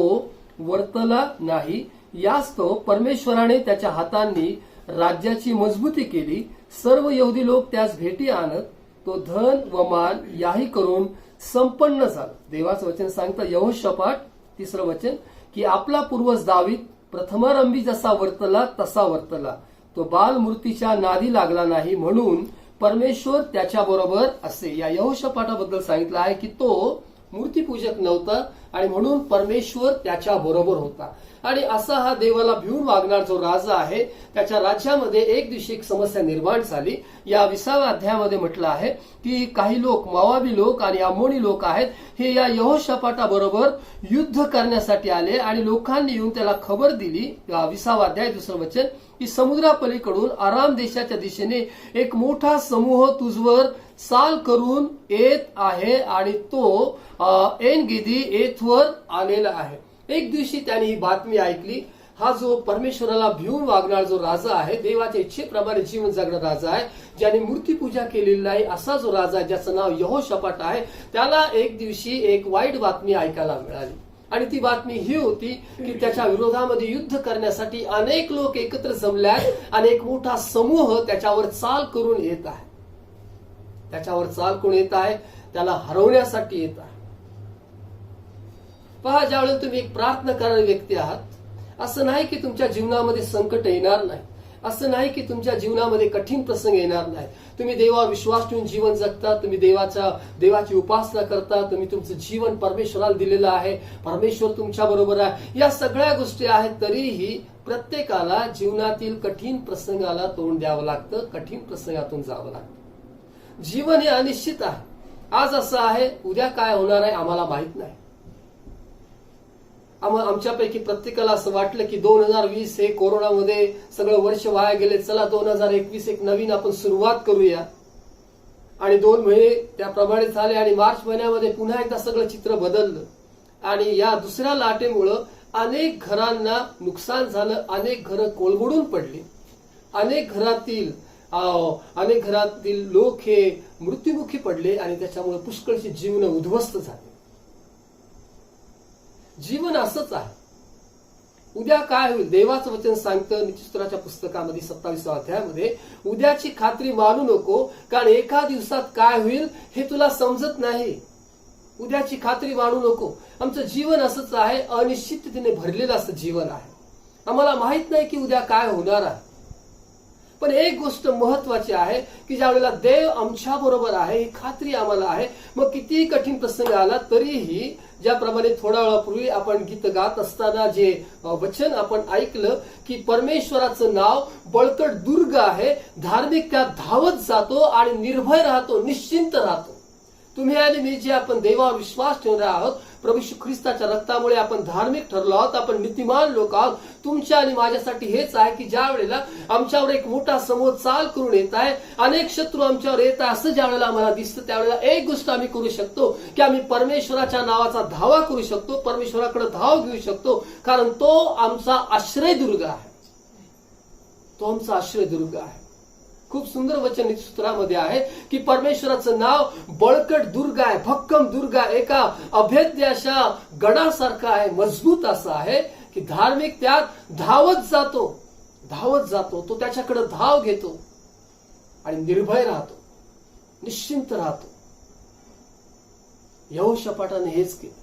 वर्तला नाही. यास्तव परमेश्वराने त्याच्या हातांनी राज्याची मजबूती केली. सर्व यहुदी लोक त्यास भेटी आणत. तो धन व मान याही करून संपन्न झाला. देवाचं वचन सांगतं यहोशापाट 3रं वचन की आपला पूर्वज दावीद प्रथमारंभी जसा वर्तला तसा वर्तला. तो बाल मूर्तीच्या नादी लागला नाही म्हणून परमेश्वर त्याच्याबरोबर असे. या यहोशापाटाबद्दल सांगितलं आहे की तो मूर्तीपूजक नव्हता आणि म्हणून परमेश्वर त्याच्या बरोबर होता. आणि असा हा देवाला भिवून वागणारा जो राजा आहे त्याच्या राज्यामध्ये एक दिवशी एक समस्या निर्माण झाली. या 20व्या अध्यायामध्ये म्हटलं आहे की काही लोक, मोवाबी लोक आणि अम्मोनी लोक आहेत, हे या यहोशापाटाबरोबर युद्ध करण्यासाठी आले आणि लोकांनी येऊन त्याला खबर दिली. 20वा अध्याय 2रं वचन की समुद्रापलीकडून आराम देशाच्या दिशेने एक मोठा समूह तुझवर चाल करून येत आहे आणि तो एनगिदी येथवर आलेला आहे. एक दिवशी त्यांनी ही बातमी ऐकली. हा जो परमेश्वराला भिवून वागणारा जो राजा आहे, देवाच्या इच्छेप्रमाणे जीवन जगणारा राजा आहे, ज्याने मूर्तीपूजा केलेली नाही, असा जो राजा आहे ज्याचं नाव यहोशापाट आहे, त्याला एक दिवशी एक वाईट बातमी ऐकायला मिळाली. आणि ती बातमी ही होती की त्याच्या विरोधामध्ये युद्ध करण्यासाठी अनेक लोक एकत्र जमले आहेत आणि एक मोठा समूह त्याच्यावर चाल करून येत आहे. त्याच्यावर चाल करून येत आहे, त्याला हरवण्यासाठी येत आहे. पहा, ज्यावेळेला तुम्ही एक प्रार्थना करणारी व्यक्ती आहात, असं नाही की तुमच्या जीवनामध्ये संकट येणार नाही, असं नाही की तुमच्या जीवनामध्ये कठीण प्रसंग येणार नाही. तुम्ही देवावर विश्वास ठेवून जीवन जगता, तुम्ही देवाची उपासना करता, तुम्ही तुमचं जीवन परमेश्वराला दिलेलं आहे, परमेश्वर तुमच्या बरोबर आहे, या सगळ्या गोष्टी आहेत. तरीही प्रत्येकाला जीवनातील कठीण प्रसंगाला तोंड द्यावं लागतं, कठीण प्रसंगातून जावं लागतं. जीवन हे अनिश्चित आहे. आज असं आहे, उद्या काय होणार आहे आम्हाला माहित नाही. आमच्यापैकी प्रत्येकाला असं वाटलं की 2020 हे कोरोनामध्ये सगळं वर्ष वाया गेले, चला 2021 एक नवीन आपण सुरुवात करूया. आणि 2 महिने त्याप्रमाणे झाले आणि मार्च महिन्यामध्ये पुन्हा एकदा सगळं चित्र बदललं. आणि या दुसऱ्या लाटेमुळं अनेक घरांना नुकसान झालं, अनेक घरं कोलमडून पडली, अनेक घरातील लोक हे मृत्युमुखी पडले आणि त्याच्यामुळे पुष्कळशी जीवन उद्ध्वस्त झाले. जीवन असंच आहे. उद्या काय होईल? देवाचं वचन सांगतं नीतिसूत्राच्या पुस्तकामध्ये 27व्या अध्यायामध्ये, उद्याची खात्री मानू नको, कारण एका दिवसात काय होईल हे तुला समजत नाही. उद्याची खात्री मानू नको. आमचं जीवन असंच आहे, अनिश्चिततेने भरलेलं असं जीवन आहे. आम्हाला माहित नाही की उद्या काय होणार आहे. पण एक गोष्ट महत्वाची आहे की ज्या वेळेला देव आमच्या बरोबर आहे ही खात्री आम्हाला आहे. मग किती कठीण प्रसंग आला तरीही, ज्याप्रमाणे थोड्या वेळापूर्वी आपण गीत गात असताना जे वचन आपण ऐकलं की परमेश्वराचं नाव बळकट दुर्ग आहे, धार्मिक त्यात धावत जातो आणि निर्भय राहतो, निश्चिंत राहतो. तुम्ही आणि मी जे आपण देवावर विश्वास ठेवणार आहोत, प्रभू येशू ख्रिस्ताच्या रक्तामुळे आपण धार्मिक ठरलो आहोत, आपण नीतिमान लोक आहोत. तुमच्या आणि माझ्यासाठी हेच आहे की ज्या वेळेला आमच्यावर एक मोठा समूह चाल करून येत आहे, अनेक शत्रू आमच्यावर येत आहे, असं ज्या वेळेला आम्हाला दिसतं, त्यावेळेला एक गोष्ट आम्ही करू शकतो की आम्ही परमेश्वराच्या नावाचा धावा करू शकतो, परमेश्वराकडे धाव घेऊ शकतो, कारण तो आमचा आश्रयदुर्ग आहे. तो आमचा आश्रयदुर्ग आहे. खूप सुंदर वचन सूत्रामध्ये आहे की परमेश्वराचं नाव बळकट दुर्ग आहे, भक्कम दुर्ग आहे, एका अभेद्य अशा गडासारखा आहे, मजबूत असं आहे की धार्मिक त्यात धावत जातो. तो त्याच्याकडे धाव घेतो आणि निर्भय राहतो, निश्चिंत राहतो. यहोशापाटाने हेच केलं.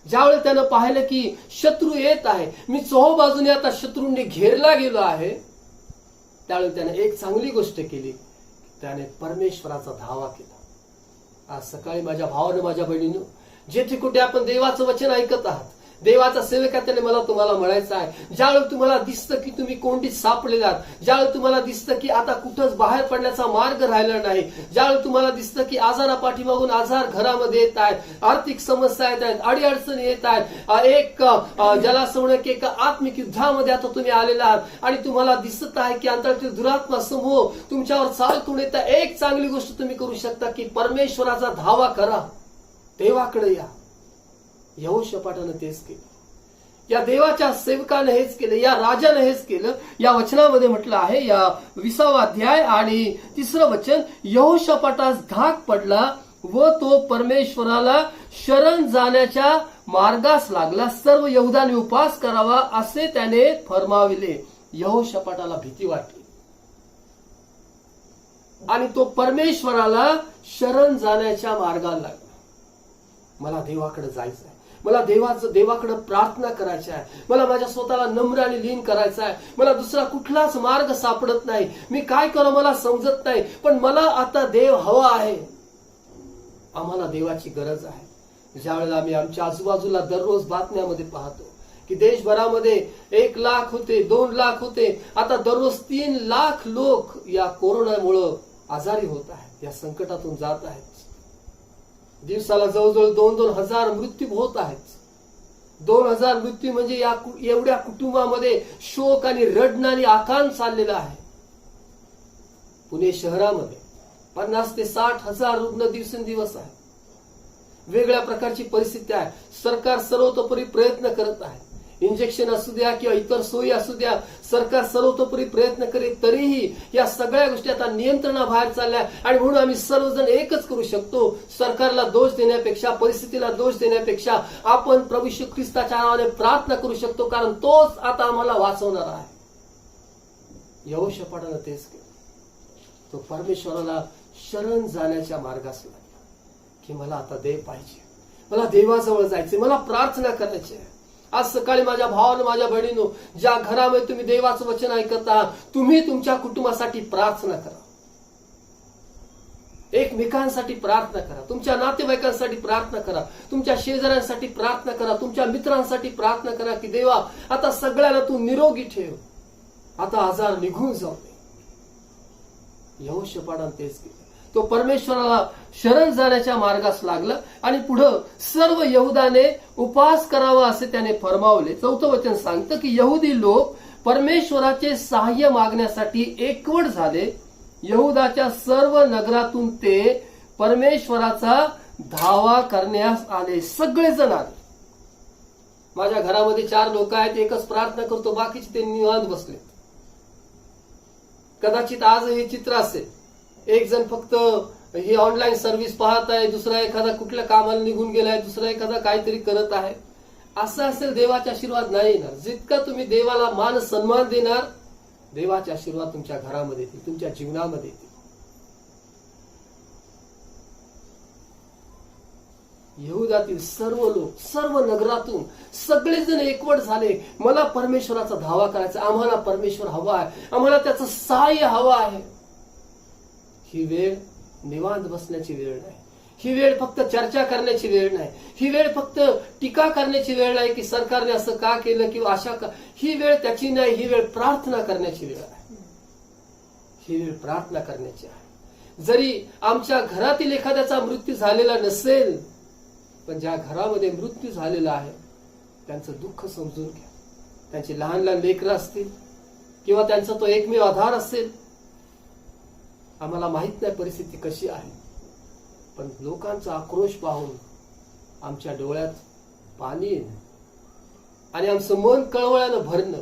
ज्यावेळी त्यानं पाहिलं की शत्रू येत आहे, मी चोहोबाजूने आता शत्रूंनी घेरला गेलो आहे, त्यावेळी त्याने एक चांगली गोष्ट केली, त्याने परमेश्वराचा धावा केला. आज सकाळी माझ्या भावानं, माझ्या बहिणीनं, जेथे कुठे आपण देवाचं वचन ऐकत आहात, देवाचा सेवक त्याने मला तुम्हाला म्हणायचं आहे, ज्यावेळी तुम्हाला दिसतं की तुम्ही कोंडीत सापडलेला आहात, ज्यावेळी तुम्हाला दिसतं की आता कुठंच बाहेर पडण्याचा मार्ग राहिला नाही, ज्यावेळी तुम्हाला दिसतं की आजारापाठीमागून आजार घरामध्ये येत आहेत, आर्थिक समस्या येत आहेत, अडीअडचणी येत आहेत, एक ज्याला असं म्हणून की एका आत्मिक युद्धामध्ये आता तुम्ही आलेला आहात आणि तुम्हाला दिसत आहे की अंतरातील दुरात्मा समूह तुमच्यावर चाल करून येत आहे, एक चांगली गोष्ट तुम्ही करू शकता की परमेश्वराचा धावा करा, देवाकडे या. यहोशापाटानं तेच केलं. या देवाच्या सेवकाने हेच केलं, या राजाने हेच केलं. या वचनामध्ये म्हटलं आहे, या 20वा अध्याय आणि 3रं वचन, यहोशापाटास धाक पडला व तो परमेश्वराला शरण जाण्याच्या मार्गास लागला. सर्व यहूदाने उपवास करावा असे त्याने फरमाविले. यहोशापाटाला भीती वाटली आणि तो परमेश्वराला शरण जाण्याच्या मार्गाला लागला. मला देवाकडे जायचं आहे, मला देवाकडे प्रार्थना करायची आहे, मला माझ्या स्वतःला नम्र आणि लीन करायचं आहे, मला दुसरा कुठलाच मार्ग सापडत नाही, मी काय करू मला समजत नाही, पण मला आता देव हवा आहे. आम्हाला देवाची गरज आहे. ज्यावेळेला आम्ही आमच्या आजूबाजूला दररोज बातम्यामध्ये पाहतो की देशभरामध्ये 1 लाख होते, 2 लाख होते, आता दररोज 3 लाख लोक या कोरोनामुळे आजारी होत आहेत, या संकटातून जात आहेत. दिवसाला जवळजवळ 2-2 हजार मृत्यू होत आहेत. 2000 मृत्यू म्हणजे या एवढ्या कुटुंबामध्ये शोक आणि रडणं आणि आकांत चाललेला आहे. पुणे शहरामध्ये 50 ते 60 हजार रुग्ण दिवसेंदिवस आहे. वेगळ्या प्रकारची परिस्थिती आहे. सरकार सर्वतोपरी प्रयत्न करत आहे. इंजेक्शन असू द्या किंवा इतर सोयी असू द्या, सरकार सर्वतोपरी प्रयत्न करीत, तरीही या सगळ्या गोष्टी आता नियंत्रणाबाहेर चालल्या. आणि म्हणून आम्ही सर्वजण एकच करू शकतो, सरकारला दोष देण्यापेक्षा, परिस्थितीला दोष देण्यापेक्षा आपण प्रभू येशू ख्रिस्ताच्या नावाने प्रार्थना करू शकतो, कारण तोच आता आम्हाला वाचवणार आहे. यहोशापाटानं तेच केलं. तो परमेश्वराला शरण जाण्याच्या मार्गास लागला की मला आता देव पाहिजे, मला देवाजवळ जायचे, मला प्रार्थना करायची आहे. आज सकाळी माझ्या भावानं, माझ्या बहिणीनो, ज्या घरामध्ये तुम्ही देवाचं वचन ऐकत आहात, तुम्ही तुमच्या कुटुंबासाठी प्रार्थना करा, एकमेकांसाठी प्रार्थना करा, तुमच्या नातेवाईकांसाठी प्रार्थना करा, तुमच्या शेजाऱ्यांसाठी प्रार्थना करा, तुमच्या मित्रांसाठी प्रार्थना करा की देवा आता सगळ्यांना तू निरोगी ठेव, आता आजार निघून जाऊ दे. यहोशापाटानं तेच केलं. तो परमेश्वराला शरण जाण्याच्या मार्गास लागला आणि पुढं सर्व यहूदाने उपवास करावा असे त्याने फरमावले. 4थं वचन सांगतं की यहुदी लोक परमेश्वराचे सहाय्य मागण्यासाठी एकवट झाले. यहूदाच्या सर्व नगरातून ते परमेश्वराचा धावा करण्यास आले. सगळेजण आले. माझ्या घरामध्ये 4 लोक आहेत, एकच प्रार्थना करतो, बाकीचे ते निवांत बसले. कदाचित आज हे चित्र असेल, एक जण फक्त ही ऑनलाईन सर्व्हिस पाहत आहे, दुसरा एखादा कुठल्या कामाला निघून गेलाय, दुसरा एखादा काहीतरी करत आहे. असं असेल देवाचा आशीर्वाद नाही येणार. जितका तुम्ही देवाला मान सन्मान देणार, देवाचे आशीर्वाद तुमच्या घरामध्ये येतील, तुमच्या जीवनामध्ये येतील. यहुदातील सर्व लोक, सर्व नगरातून सगळेजण एकवट झाले. मला परमेश्वराचा धावा करायचा, आम्हाला परमेश्वर हवा आहे, आम्हाला त्याचं सहाय्य हवं आहे. ही वेळ निवांत बसण्याची वेळ नाही. ही वेळ फक्त चर्चा करण्याची वेळ नाही. ही वेळ फक्त टीका करण्याची वेळ नाही की सरकारने असं का केलं किंवा अशा का. ही वेळ त्याची नाही. ही वेळ प्रार्थना करण्याची वेळ आहे. ही वेळ प्रार्थना करण्याची आहे. जरी आमच्या घरातील एखाद्याचा मृत्यू झालेला नसेल, पण ज्या घरामध्ये मृत्यू झालेला आहे त्यांचं दुःख समजून घ्या. त्यांची लहान लहान लेकरं असतील किंवा त्यांचा तो एकमेव आधार असेल. आम्हाला माहित नाही परिस्थिती कशी आहे, पण लोकांचा आक्रोश पाहून आमच्या डोळ्यात पाणी येणं आणि आमचं मन कळवळ्यानं भरणं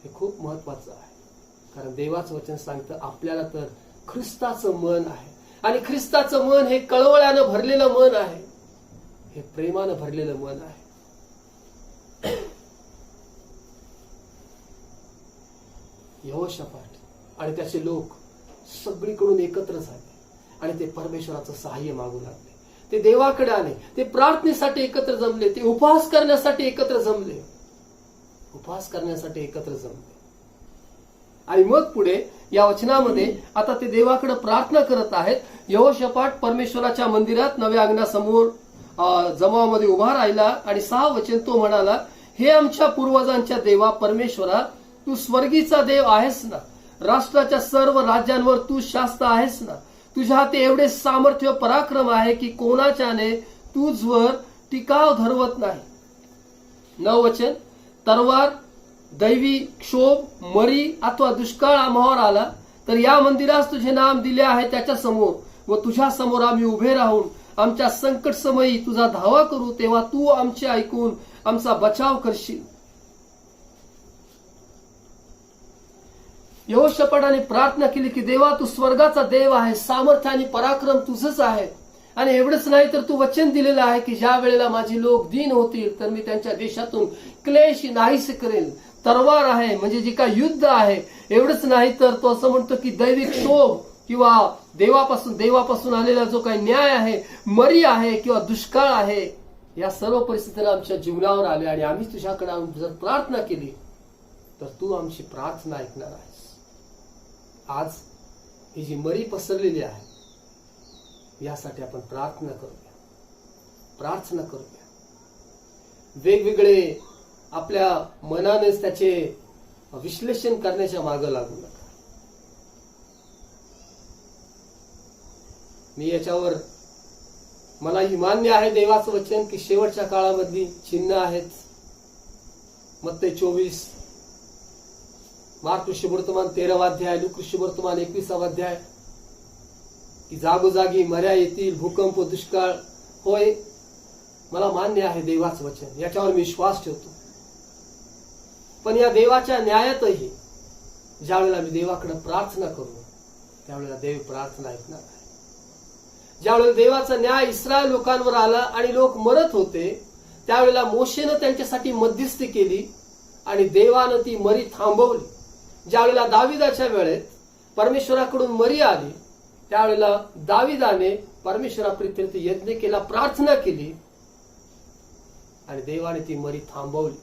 हे खूप महत्वाचं आहे. कारण देवाचं वचन सांगतं आपल्याला तर ख्रिस्ताचं मन आहे, आणि ख्रिस्ताचं मन हे कळवळ्यानं भरलेलं मन आहे, हे प्रेमानं भरलेलं मन आहे. यहोशापाट आणि त्याचे लोक सगळीकडून एकत्र झाले आणि ते परमेश्वराचं सहाय्य मागू लागले. ते देवाकडे आले, ते प्रार्थनेसाठी एकत्र जमले, ते उपवास करण्यासाठी एकत्र जमले, उपवास करण्यासाठी एकत्र जमले. आणि मग पुढे या वचनामध्ये आता ते देवाकडे प्रार्थना करत आहेत. यहोशापाट परमेश्वराच्या मंदिरात नव्या अंगणासमोर जमावामध्ये उभा राहिला आणि 6 वचन तो म्हणाला, हे आमच्या पूर्वजांच्या देवा परमेश्वरा, तू स्वर्गीचा देव आहेस ना. राष्ट्राच्या सर्व राज्यांवर तू शास्त्र आहेस ना. तुझ्या हाती एवढे सामर्थ्य पराक्रम आहे की कोणाच्याने तुझवर टिकाव धरवत नाही. 9 वचन, तरवार, दैवी क्षोभ, मरी अथवा दुष्काळ आम्हावर आला तर या मंदिरास तुझे नाम दिले आहे त्याच्या समोर व तुझ्या समोर आम्ही उभे राहून आमच्या संकट समयी तुझा धावा करू, तेव्हा तू आमचे ऐकून आमचा बचाव करशील. यहोशापाटाने प्रार्थना केली की देवा तू स्वर्गाचा देव आहे, सामर्थ्य आणि पराक्रम तुझंच आहे. आणि एवढंच नाही तर तू वचन दिलेलं आहे की ज्या वेळेला माझे लोक दीन होतील तर मी त्यांच्या देशातून क्लेश नाहीसे करेल. तरवार आहे म्हणजे जी काय युद्ध आहे. एवढंच नाही तर तो असं म्हणतो की दैविक क्षोभ किंवा देवापासून आलेला जो काही न्याय आहे, मरी आहे किंवा दुष्काळ आहे, या सर्व परिस्थितीला आमच्या जीवनावर आले आणि आम्ही तुझ्याकडे जर प्रार्थना केली तर तू आमची प्रार्थना ऐकणार आहेस. आज ही जी मरी पसरलेली आहे यासाठी आपण प्रार्थना करूया, प्रार्थना करूया. वेगवेगळे आपल्या मनानेच त्याचे विश्लेषण करण्याच्या मागे लागू नका. मी याच्यावर मलाही मान्य आहे देवाचं वचन की शेवटच्या काळामधली चिन्ह आहेत. मत्ती 24, मार्क ऋषिवर्तमान 13वा अध्याय, लूक ऋषिवर्तमान 21वा अध्याय, की जागोजागी मर्या येतील, भूकंप, दुष्काळ. होय, मला मान्य आहे देवाचं वचन, याच्यावर मी विश्वास ठेवतो. पण या देवाच्या न्यायातही ज्यावेळेला मी देवाकडे प्रार्थना करू त्यावेळेला देव प्रार्थना ऐकणार आहे. ज्यावेळेला देवाचा न्याय इस्रायल लोकांवर आला आणि लोक मरत होते त्यावेळेला मोशेनं त्यांच्यासाठी मध्यस्थी केली आणि देवानं ती मरी थांबवली. ज्यावेळेला दाविदाच्या वेळेत परमेश्वराकडून मरी आली त्यावेळेला दाविदाने परमेश्वराप्रित्यर्थ यज्ञ केला, प्रार्थना केली आणि देवाने ती मरी थांबवली.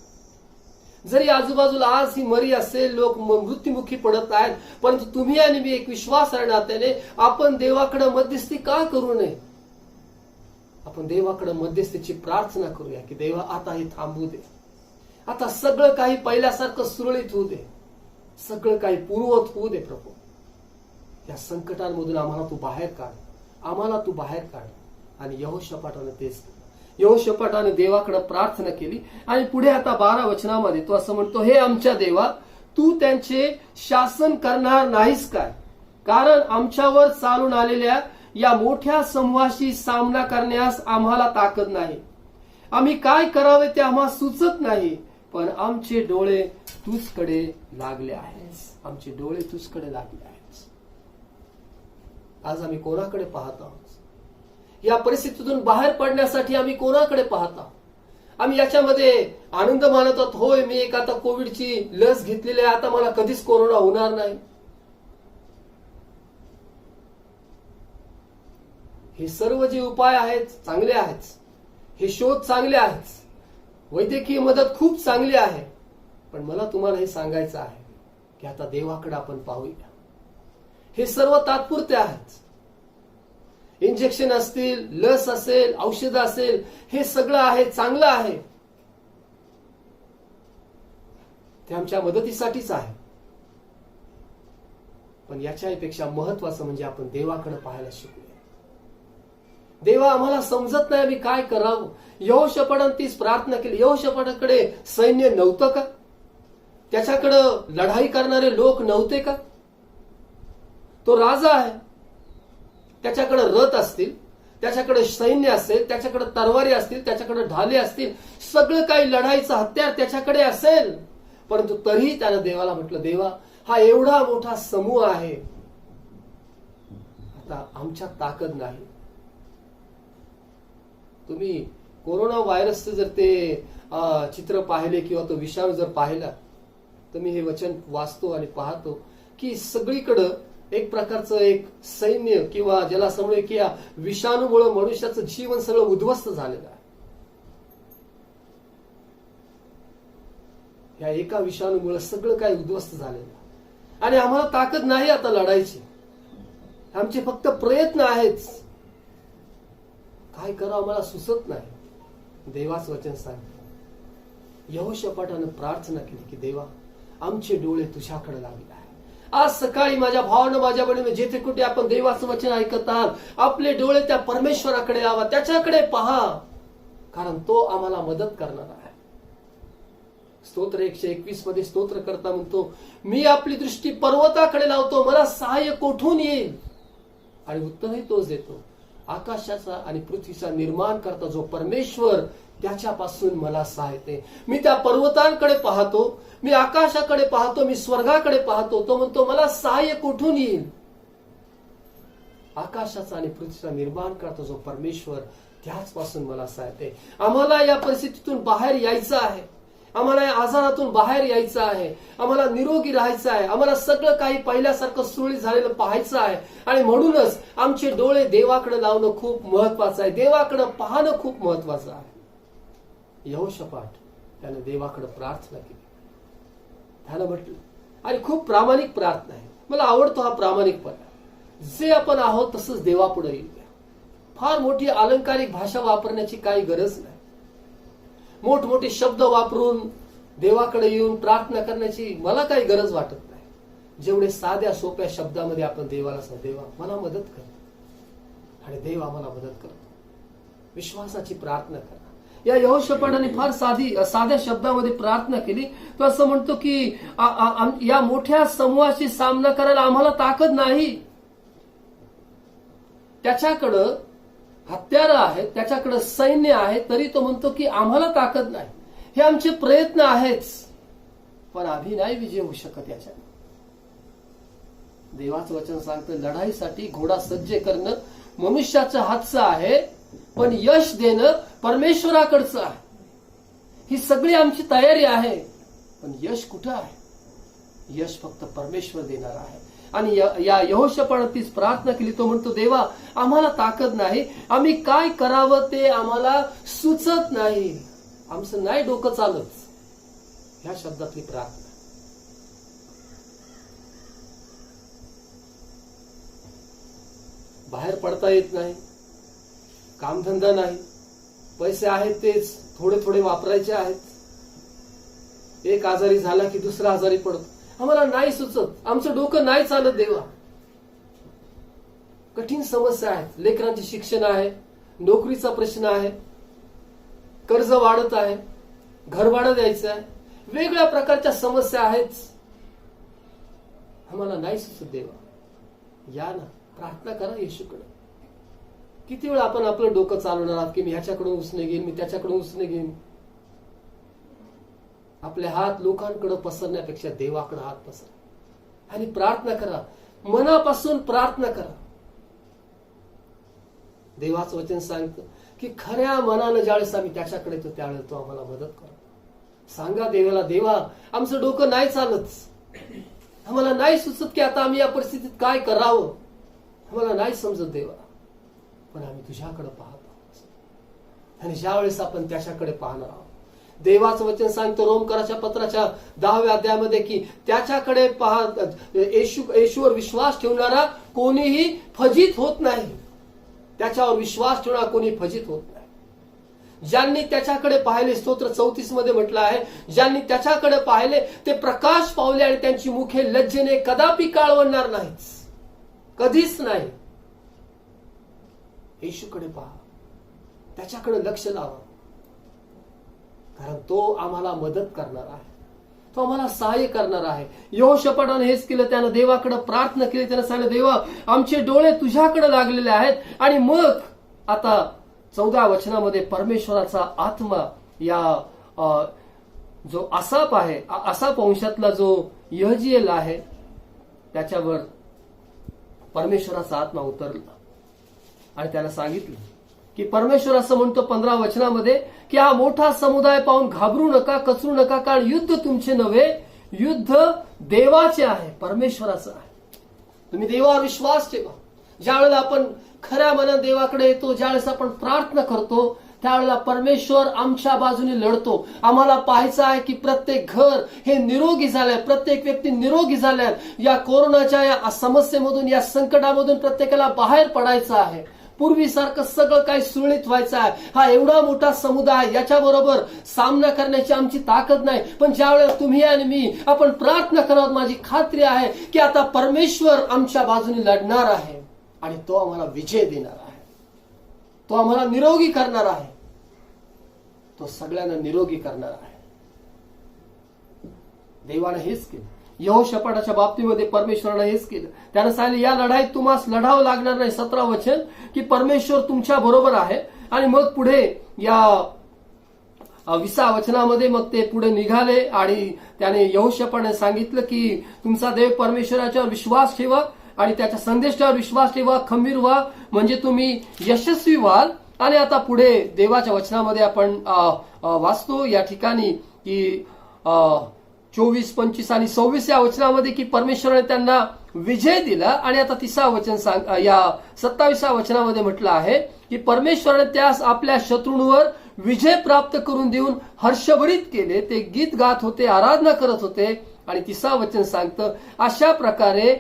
जरी आजूबाजूला आज ही मरी असेल, लोक मृत्युमुखी पडत आहेत, परंतु तुम्ही आणि मी एक विश्वासाने नात्याने आपण देवाकडे मध्यस्थी का करू नये? आपण देवाकडे मध्यस्थीची प्रार्थना करूया की देवा आता हे थांबू दे, आता सगळं काही पहिल्यासारखं सुरळीत होऊ दे, सगळं काही पूर्ववत होऊ दे. प्रभू, या संकटांमधून आम्हाला तू बाहेर काढ, आम्हाला तू बाहेर काढ. आणि यहोशापाटाने तेच केलं. यहोशापाटाने देवाकडे प्रार्थना केली आणि पुढे आता 12 वचनामध्ये तो असं म्हणतो, हे आमच्या देवा, तू त्यांचे शासन करणार नाहीस काय? कारण आमच्यावर चालून आलेल्या या मोठ्या समूहाशी सामना करण्यास आम्हाला ताकद नाही. आम्ही काय करावे ते आम्हाला सुचत नाही, पण आमचे डोळे तुझकडे लागले आहेत. आमचे डोळे तुझकडे लागले आहेत. आज आम्ही कोणाकडे पाहत आहोत? या परिस्थितीतून बाहेर पडण्यासाठी आम्ही कोणाकडे पाहत आहोत? आम्ही याच्यामध्ये आनंद मानत आहोत. होय, मी एक आता कोविडची लस घेतलेली आहे, आता मला कधीच कोरोना होणार नाही. हे सर्व जे उपाय आहेत चांगले आहेत, हे शोध चांगले आहेत, वैद्यकीय मदत खूप चांगली आहे. पण मला तुम्हाला हे सांगायचं आहे की आता देवाकडे आपण पाहूया. हे सर्व तात्पुरते आहेत. इंजेक्शन असतील, लस असेल, औषध असेल, हे सगळं आहे, चांगलं आहे. ते आमच्या मदतीसाठीच आहे. पण याच्यापेक्षा महत्वाचं म्हणजे आपण देवाकडे पाहायला शिकूया. देवा, आम्हाला समजत नाही आम्ही काय करावं. यहोशापाटाने तीच प्रार्थना केली. यहोशापाटाकडे सैन्य नव्हतं का? त्याच्याकडं लढाई करणारे लोक नव्हते का? तो राजा आहे, त्याच्याकडे रथ असतील, त्याच्याकडे सैन्य असेल, त्याच्याकडे तलवारी असतील, त्याच्याकडे ढाले असतील, सगळं काही लढाईचं हत्यार त्याच्याकडे असेल. परंतु तरीही त्यानं देवाला म्हटलं, देवा, हा एवढा मोठा समूह आहे, आता आमच्यात ताकद नाही. तुम्ही कोरोना व्हायरसचं जर ते चित्र पाहिले किंवा तो विषाणू जर पाहिला तर मी हे वचन वाचतो आणि पाहतो की सगळीकडं एक प्रकारचं एक सैन्य किंवा ज्याला समजूया की या विषाणूमुळे मनुष्याचं जीवन सगळं उद्ध्वस्त झालेलं आहे. या एका विषाणूमुळे सगळं काही उद्ध्वस्त झालेलं आहे आणि आम्हाला ताकद नाही आता लढायची. आमचे फक्त प्रयत्न आहेत. काय करावं मला सुचत नाही. देवाचं वचन सांगतं, यहोशापाटानं प्रार्थना केली की देवा, आमचे डोळे तुझ्याकडे लागले आहे. आज सकाळी माझ्या भावानं, माझ्या बहिणीनं, जेथे कुठे आपण देवाचं वचन ऐकत आहात, आपले डोळे त्या परमेश्वराकडे लावा, त्याच्याकडे पहा, कारण तो आम्हाला मदत करणार आहे. स्तोत्र 121 मध्ये स्तोत्र करता म्हणतो, मी आपली दृष्टी पर्वताकडे लावतो, मला सहाय्य कोठून येईल? आणि उत्तरही तोच देतो, आकाशाचा आणि पृथ्वीचा निर्माण करता जो परमेश्वर, त्याच्यापासून मला सहायते. मी त्या पर्वतांकडे पाहतो, मी आकाशाकडे पाहतो, मी स्वर्गाकडे पाहतो. तो म्हणतो, मला सहाय्य कुठून येईल? आकाशाचा आणि पृथ्वीचा निर्माण करता जो परमेश्वर, त्याचपासून मला सहायते. आम्हाला या परिस्थितीतून बाहेर यायचं आहे. आम्हाला या आजारातून बाहेर यायचं आहे. आम्हाला निरोगी राहायचं आहे. आम्हाला सगळं काही पहिल्यासारखं सुरळीत झालेलं पाहायचं आहे. आणि म्हणूनच आमचे डोळे देवाकडे लावणं खूप महत्वाचं आहे. देवाकडे पाहणं खूप महत्वाचं आहे. यहोशापाट त्याने देवाकडे प्रार्थना केली. त्यानं म्हटलं, आणि खूप प्रामाणिक प्रार्थना आहे. मला आवडतो हा प्रामाणिकपणा. जे आपण आहोत तसंच देवापुढे येऊया. फार मोठी अलंकारिक भाषा वापरण्याची काही गरज नाही. मोठमोठे शब्द वापरून देवाकडे येऊन प्रार्थना करण्याची मला काही गरज वाटत नाही. जेवढे साध्या सोप्या शब्दामध्ये आपण देवाला सांग, देवा मला मदत कर, आणि देव आम्हाला मदत करतो. विश्वासाची प्रार्थना करा. या यहोशापाटाने फार साध्या शब्दामध्ये प्रार्थना केली. तो असं म्हणतो की या मोठ्या समूहाशी सामना करायला आम्हाला ताकद नाही. त्याच्याकडं हत्यारं आहेत, त्याच्याकडे सैन्य आहे, तरी तो म्हणतो की आम्हाला ताकद नाही. हे आमचे प्रयत्न आहेच, पण आम्ही नाही विजय होऊ शकत याच्याने. देवाचं वचन सांगतं, लढाईसाठी घोडा सज्ज करणं मनुष्याच्या हातचं आहे, पण यश देणं परमेश्वराकडचं आहे. ही सगळी आमची तयारी आहे, पण यश कुठं आहे? यश फक्त परमेश्वर देणार आहे. आणि या यहोशापाटाने तीच प्रार्थना केली. तो म्हणतो, देवा आम्हाला ताकद नाही, आम्ही काय करावं ते आम्हाला सुचत नाही, आमचं नाही डोकं चालत. ह्या शब्दातली प्रार्थना. बाहेर पडता येत नाही, कामधंदा नाही, पैसे आहेत तेच थोडे थोडे वापरायचे आहेत. एक आजारी झाला की दुसरा आजारी पडतो. आम्हाला नाही सुचत, आमचं डोकं नाही चालत. देवा कठीण समस्या आहेत. लेकरांचे शिक्षण आहे, नोकरीचा प्रश्न आहे, कर्ज वाढत आहे, घर भाडं द्यायचं आहे, वेगळ्या प्रकारच्या समस्या आहेत. आम्हाला नाही सुचत. देवा या ना, प्रार्थना करा येशूकडे. किती वेळ आपण आपलं डोकं चालवणार आहात की मी ह्याच्याकडून उसने घेईन, मी त्याच्याकडून उसने घेईन. आपले हात लोकांकडे पसरण्यापेक्षा देवाकडे हात पसरा आणि प्रार्थना करा. मनापासून प्रार्थना करा. देवाचं वचन सांगतं, की खऱ्या मनानं ज्यावेळेस आम्ही त्याच्याकडे येतो त्यावेळेस तो आम्हाला मदत करतो. सांगा देवाला, देवा आमचं डोकं नाही चालत, आम्हाला नाही सुचत की आता आम्ही या परिस्थितीत काय करावं, आम्हाला नाही समजत देवा, पण आम्ही तुझ्याकडे पाहतो. आणि ज्यावेळेस आपण त्याच्याकडे पाहणार आहोत, देवाचं वचन सांगतो रोमकराच्या पत्राच्या 10व्या अध्यायामध्ये की त्याच्याकडे येशूवर विश्वास ठेवणारा कोणीही फजित होत नाही. त्याच्यावर विश्वास ठेवणारा कोणी फजित होत नाही. ज्यांनी त्याच्याकडे पाहिले, स्तोत्र 34 मध्ये म्हटलं आहे, ज्यांनी त्याच्याकडे पाहिले ते प्रकाश पावले आणि त्यांची मुखे लज्जेने कदापि काळवणार नाहीत, कधीच नाही. येशूकडे पहा, त्याच्याकडे लक्ष लावा, कारण तो आम्हाला मदत करणार आहे, तो आम्हाला सहाय्य करणार आहे. यहोशापाटाने हेच केलं, त्यानं देवाकडे प्रार्थना केली, त्यानं सांगितलं देवा आमचे डोळे तुझ्याकडे लागलेले आहेत. आणि मग आता 14 वचनामध्ये परमेश्वराचा आत्मा या जो आसाप आहे, आसाप वंशातला जो यहजिएल आहे त्याच्यावर परमेश्वराचा आत्मा उतरला आणि त्याला सांगितलं की परमेश्वर असं म्हणतो 15 वचनामध्ये की हा मोठा समुदाय पाहून घाबरू नका, कचरू नका, कारण युद्ध तुमचे नव्हे, युद्ध देवाचे आहे, परमेश्वराचं आहे. तुम्ही देवावर विश्वास ठेवा. ज्यावेळेला आपण खऱ्या मनात देवाकडे येतो, ज्यावेळेस आपण प्रार्थना करतो, त्यावेळेला परमेश्वर आमच्या बाजूने लढतो. आम्हाला पाहायचं आहे की प्रत्येक घर हे निरोगी झालंय, प्रत्येक व्यक्ती निरोगी झाल्या. या कोरोनाच्या या समस्येमधून, या संकटामधून प्रत्येकाला बाहेर पडायचं आहे. पूर्वीसारखं सगळं काही सुरळीत व्हायचं आहे. हा एवढा मोठा समुदाय, याच्याबरोबर सामना करण्याची आमची ताकद नाही, पण ज्यावेळेला तुम्ही आणि मी आपण प्रार्थना करणार, माझी खात्री आहे की आता परमेश्वर आमच्या बाजूने लढणार आहे आणि तो आम्हाला विजय देणार आहे, तो आम्हाला निरोगी करणार आहे, तो सगळ्यांना निरोगी करणार आहे. देवाने हेच केलं. यहोशापाटाच्या बाबतीमध्ये परमेश्वराने हेच केलं. त्यानं सांगितलं या लढाईत तुम्हाला लढावं लागणार नाही. 17 वचन की परमेश्वर तुमच्या बरोबर आहे. आणि मग पुढे या 20 वचनामध्ये मग ते पुढे निघाले आणि त्याने यहोशापाटाने सांगितलं की तुमचा देव परमेश्वराच्यावर विश्वास ठेवा आणि त्याच्या संदेशावर विश्वास ठेवा, खंबीर व्हा, म्हणजे तुम्ही यशस्वी व्हाल. आणि आता पुढे देवाच्या वचनामध्ये आपण वाचतो या ठिकाणी की 24, 25 आणि 26 या वचनामध्ये की परमेश्वराने त्यांना विजय दिला. आणि आता 30 वचन या 27 वचनामध्ये म्हटलं आहे की परमेश्वराने त्यास आपल्या शत्रूंवर विजय प्राप्त करून देऊन हर्षभरित केले. ते गीत गात होते, आराधना करत होते. आणि 30 वचन सांगतं अशा प्रकारे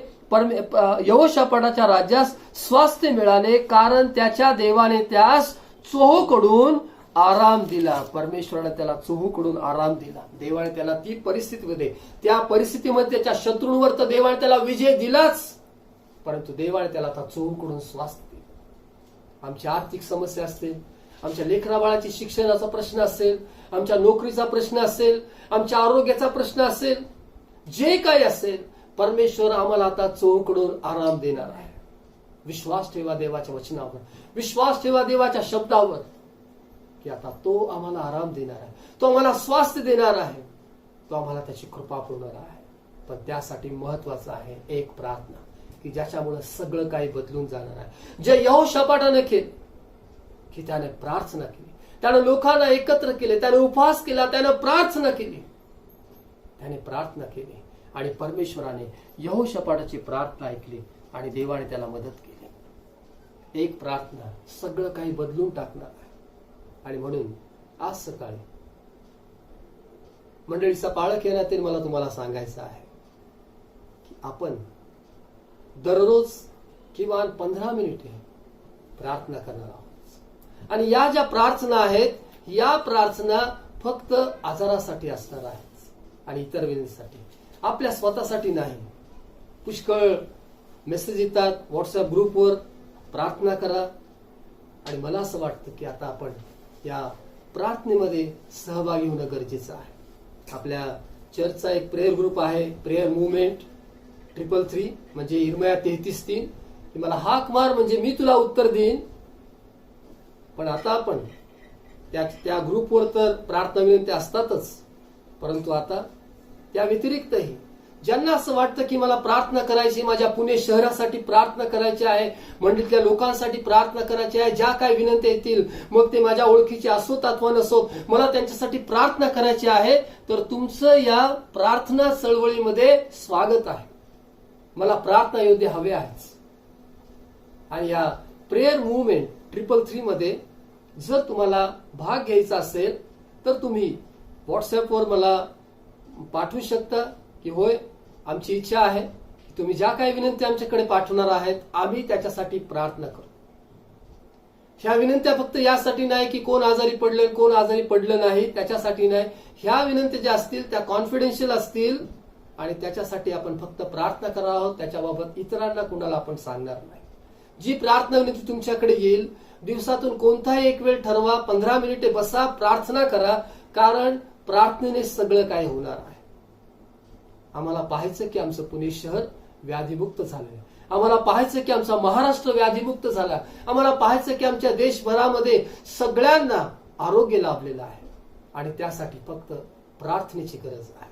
यहोशापाटाच्या राज्यास स्वास्थ्य मिळाले, कारण त्याच्या देवाने त्यास चोहूकडून आराम दिला. परमेश्वराने त्याला चोहूकडून आराम दिला. देवाने त्याला ती परिस्थितीमध्ये, त्या परिस्थितीमध्ये त्याच्या शत्रूंवर तर देवाने त्याला विजय दिलाच, परंतु देवाने त्याला आता चोहूकडून स्वास्थ्य दिलं. आमची आर्थिक समस्या असतील, आमच्या लेकराबाळाची शिक्षणाचा प्रश्न असेल, आमच्या नोकरीचा प्रश्न असेल, आमच्या आरोग्याचा प्रश्न असेल, जे काही असेल, परमेश्वर आम्हाला आता चोहूकडून आराम देणार आहे. विश्वास ठेवा देवाच्या वचनावर, विश्वास ठेवा देवाच्या शब्दावर की आता तो आम्हाला आराम देणार आहे, तो आम्हाला स्वास्थ्य देणार आहे, तो आम्हाला त्याची कृपा पुरवणार आहे. पण त्यासाठी महत्वाचं आहे एक प्रार्थना की ज्याच्यामुळे सगळं काही बदलून जाणार आहे. जे यहोशापाटाने केले की त्याने प्रार्थना केली, त्याने लोकांना एकत्र केले, त्याने उपवास केला, त्याने प्रार्थना केली, त्याने प्रार्थना केली आणि परमेश्वराने यहोशापाटाची प्रार्थना ऐकली आणि देवाने त्याला मदत केली. एक प्रार्थना सगळं काही बदलून टाकणार आहे. आणि म्हणून आज सकाळी मंडळीचा पाळक येण्यातील मला तुम्हाला सांगायचं आहे की आपण दररोज किमान 15 मिनिटे प्रार्थना करणार आहोत. आणि या ज्या प्रार्थना आहेत, या प्रार्थना फक्त आजारासाठी असणार आहेत आणि इतर वेळेसाठी, आपल्या स्वतःसाठी नाही. पुष्कळ मेसेज येतात व्हॉट्सअप ग्रुपवर, प्रार्थना करा. आणि मला असं वाटतं की आता आपण या प्रार्थनेमध्ये सहभागी होणं गरजेचं आहे. आपल्या चर्चचा एक प्रेयर ग्रुप आहे, प्रेयर मुवमेंट 333, म्हणजे इर्मया 33:3 की मला हाक मार म्हणजे मी तुला उत्तर देईन. पण आता आपण त्या ग्रुपवर तर प्रार्थना विनंती असतातच, परंतु आता त्या व्यतिरिक्तही ज्यांना असं वाटतं की मला प्रार्थना करायची, माझ्या पुणे शहरासाठी प्रार्थना करायची आहे, मंडळीतल्या लोकांसाठी प्रार्थना करायची आहे, ज्या काही विनंती येतील मग ते माझ्या ओळखीचे असोत अथवा नसोत, मला त्यांच्यासाठी प्रार्थना करायची आहे, तर तुमचं या प्रार्थना चळवळीमध्ये स्वागत आहे. मला प्रार्थना योद्धे हवे आहेत. आणि या प्रेयर मुवमेंट 333 मध्ये जर तुम्हाला भाग घ्यायचा असेल तर तुम्ही व्हॉट्सअपवर मला पाठवू शकता की होय, आमची इच्छा आहे, तुम्ही ज्या काही विनंती आमच्याकडे पाठवणार आहेत आम्ही त्याच्यासाठी प्रार्थना करू. ह्या विनंत्या फक्त यासाठी नाही की कोण आजारी पडलं कोण आजारी पडलं नाही त्याच्यासाठी नाही. ह्या विनंत्या ज्या असतील त्या कॉन्फिडेन्शियल असतील आणि त्याच्यासाठी आपण फक्त प्रार्थना करणार आहोत. त्याच्याबाबत इतरांना कुणाला आपण सांगणार नाही. जी प्रार्थना विनंती तुमच्याकडे येईल, दिवसातून कोणताही एक वेळ ठरवा, 15 मिनिटे बसा, प्रार्थना करा, कारण प्रार्थनेने सगळं काय होणार आहे. आम्हाला पाहायचं की आमचं पुणे शहर व्याधीमुक्त झालंय, आम्हाला पाहायचं की आमचा महाराष्ट्र व्याधीमुक्त झाला, आम्हाला पाहायचं की आमच्या देशभरामध्ये सगळ्यांना आरोग्य लाभलेलं आहे. आणि त्यासाठी फक्त प्रार्थनेची गरज आहे.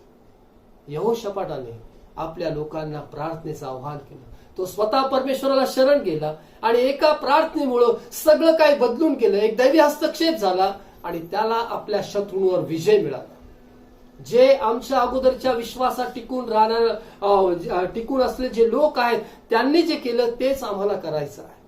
यहोशापाटाने आपल्या लोकांना प्रार्थनेचं आव्हान केलं. तो स्वतः परमेश्वराला शरण गेला आणि एका प्रार्थनेमुळे सगळं काही बदलून गेलं. एक दैवी हस्तक्षेप झाला आणि त्याला आपल्या शत्रूंवर विजय मिळाला. जे आमच्या अगोदरच्या विश्वासात टिकून असले जे लोक आहेत त्यांनी जे केलं तेच आम्हाला करायचं आहे.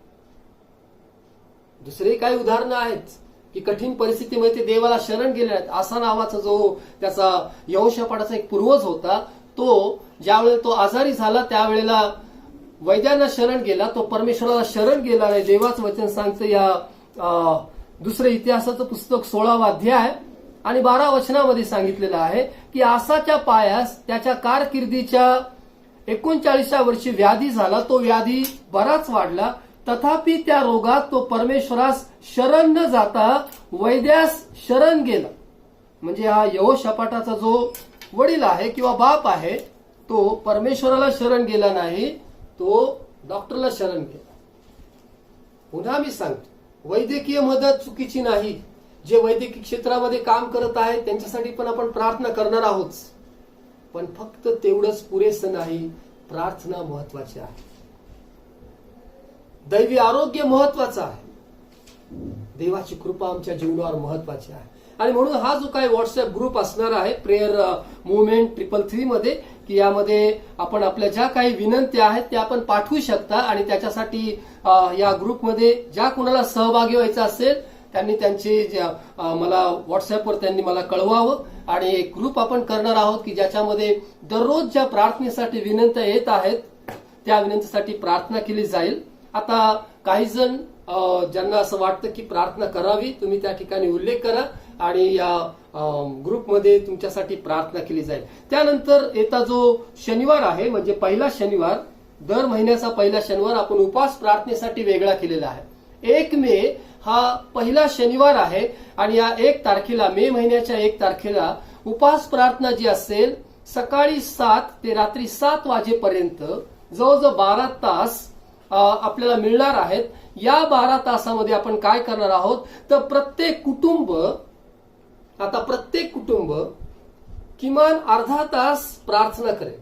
दुसरे काही उदाहरणं आहेत की कठीण परिस्थितीमध्ये ते देवाला शरण गेले आहेत. आसा नावाचा जो त्याचा यहोशापाटाचा एक पूर्वज होता, तो ज्यावेळेला तो आजारी झाला त्यावेळेला वैद्यांना शरण गेला, तो परमेश्वराला शरण गेला नाही. देवाचं वचन सांगतं या दुसरे इतिहासाचं पुस्तक 16वा अध्याय आणि 12 वचनामध्ये सांगितलेलं आहे की आसाच्या पायास त्याच्या कारकिर्दीच्या 39व्या वर्षी व्याधी झाला. तो व्याधी बराच वाढला, तथापि त्या रोगात तो परमेश्वरास शरण न जाता वैद्यास शरण गेला. म्हणजे हा यहोशापाटाचा जो वडील आहे किंवा बाप आहे तो परमेश्वराला शरण गेला नाही, तो डॉक्टरला शरण गेला. पुन्हा मी सांगतो, वैद्यकीय मदत चुकीची नाही. जे वैद्यकीय क्षेत्रामध्ये काम करत आहेत त्यांच्यासाठी पण आपण प्रार्थना करणार आहोत, पण फक्त तेवढंच पुरेसं नाही. प्रार्थना महत्वाची आहे, दैवी आरोग्य महत्वाचं आहे, देवाची कृपा आमच्या जीवनावर महत्वाची आहे. आणि म्हणून हा जो काही व्हॉट्सअप ग्रुप असणार आहे प्रेयर मुवमेंट 333 मध्ये, की यामध्ये आपण आपल्या ज्या काही विनंती आहेत त्या आपण पाठवू शकता. आणि त्याच्यासाठी या ग्रुपमध्ये ज्या कोणाला सहभागी व्हायचं असेल त्यांनी त्यांचे मला व्हॉट्सअपवर त्यांनी मला कळवावं. आणि एक ग्रुप आपण करणार आहोत की ज्याच्यामध्ये दररोज ज्या प्रार्थनेसाठी विनंत्या येत आहेत त्या विनंतीसाठी प्रार्थना केली जाईल. आता काही जण ज्यांना असं वाटतं की प्रार्थना करावी, तुम्ही त्या ठिकाणी उल्लेख करा आणि या ग्रुपमध्ये तुमच्यासाठी प्रार्थना केली जाईल. त्यानंतर येता जो शनिवार आहे म्हणजे पहिला शनिवार, दर महिन्याचा पहिला शनिवार आपण उपवास प्रार्थनेसाठी वेगळा केलेला आहे. 1 मे हा पहिला शनिवार आहे आणि या 1 तारखेला, मे महिन्याच्या 1 तारखेला उपवास प्रार्थना जी असेल सकाळी 7 ते रात्री 7 वाजेपर्यंत जवळजवळ 12 तास आपल्याला मिळणार आहेत. या 12 तासामध्ये आपण काय करणार आहोत तर प्रत्येक कुटुंब किमान अर्धा तास प्रार्थना करेल.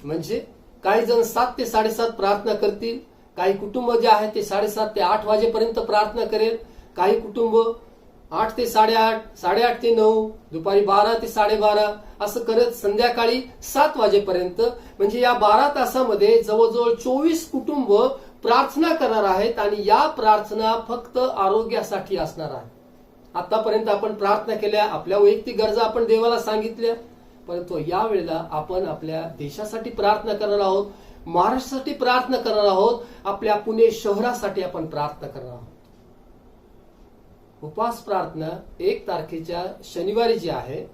म्हणजे काही जण 7 ते 7:30 प्रार्थना करतील, काही कुटुंब जे आहे ते 7:30 ते 8 वाजेपर्यंत प्रार्थना करेल, काही कुटुंब 8 ते 8:30, 8:30 ते 9, दुपारी 12 ते 12:30 असं करत संध्याकाळी 7 वाजेपर्यंत, म्हणजे या 12 तासामध्ये जवळजवळ 24 कुटुंब प्रार्थना करणार आहेत. आणि या प्रार्थना फक्त आरोग्यासाठी असणार आहे. आतापर्यंत आपण प्रार्थना केल्या, आपल्या वैयक्तिक गरजा आपण देवाला सांगितल्या, परंतु यावेळेला आपण आपल्या देशासाठी प्रार्थना करणार आहोत, महाराष्ट्रासाठी प्रार्थना करणार आहोत, आपल्या पुणे शहरासाठी आपण प्रार्थना करणार आहोत. उपवास प्रार्थना 1 तारखेच्या शनिवारी जी आहे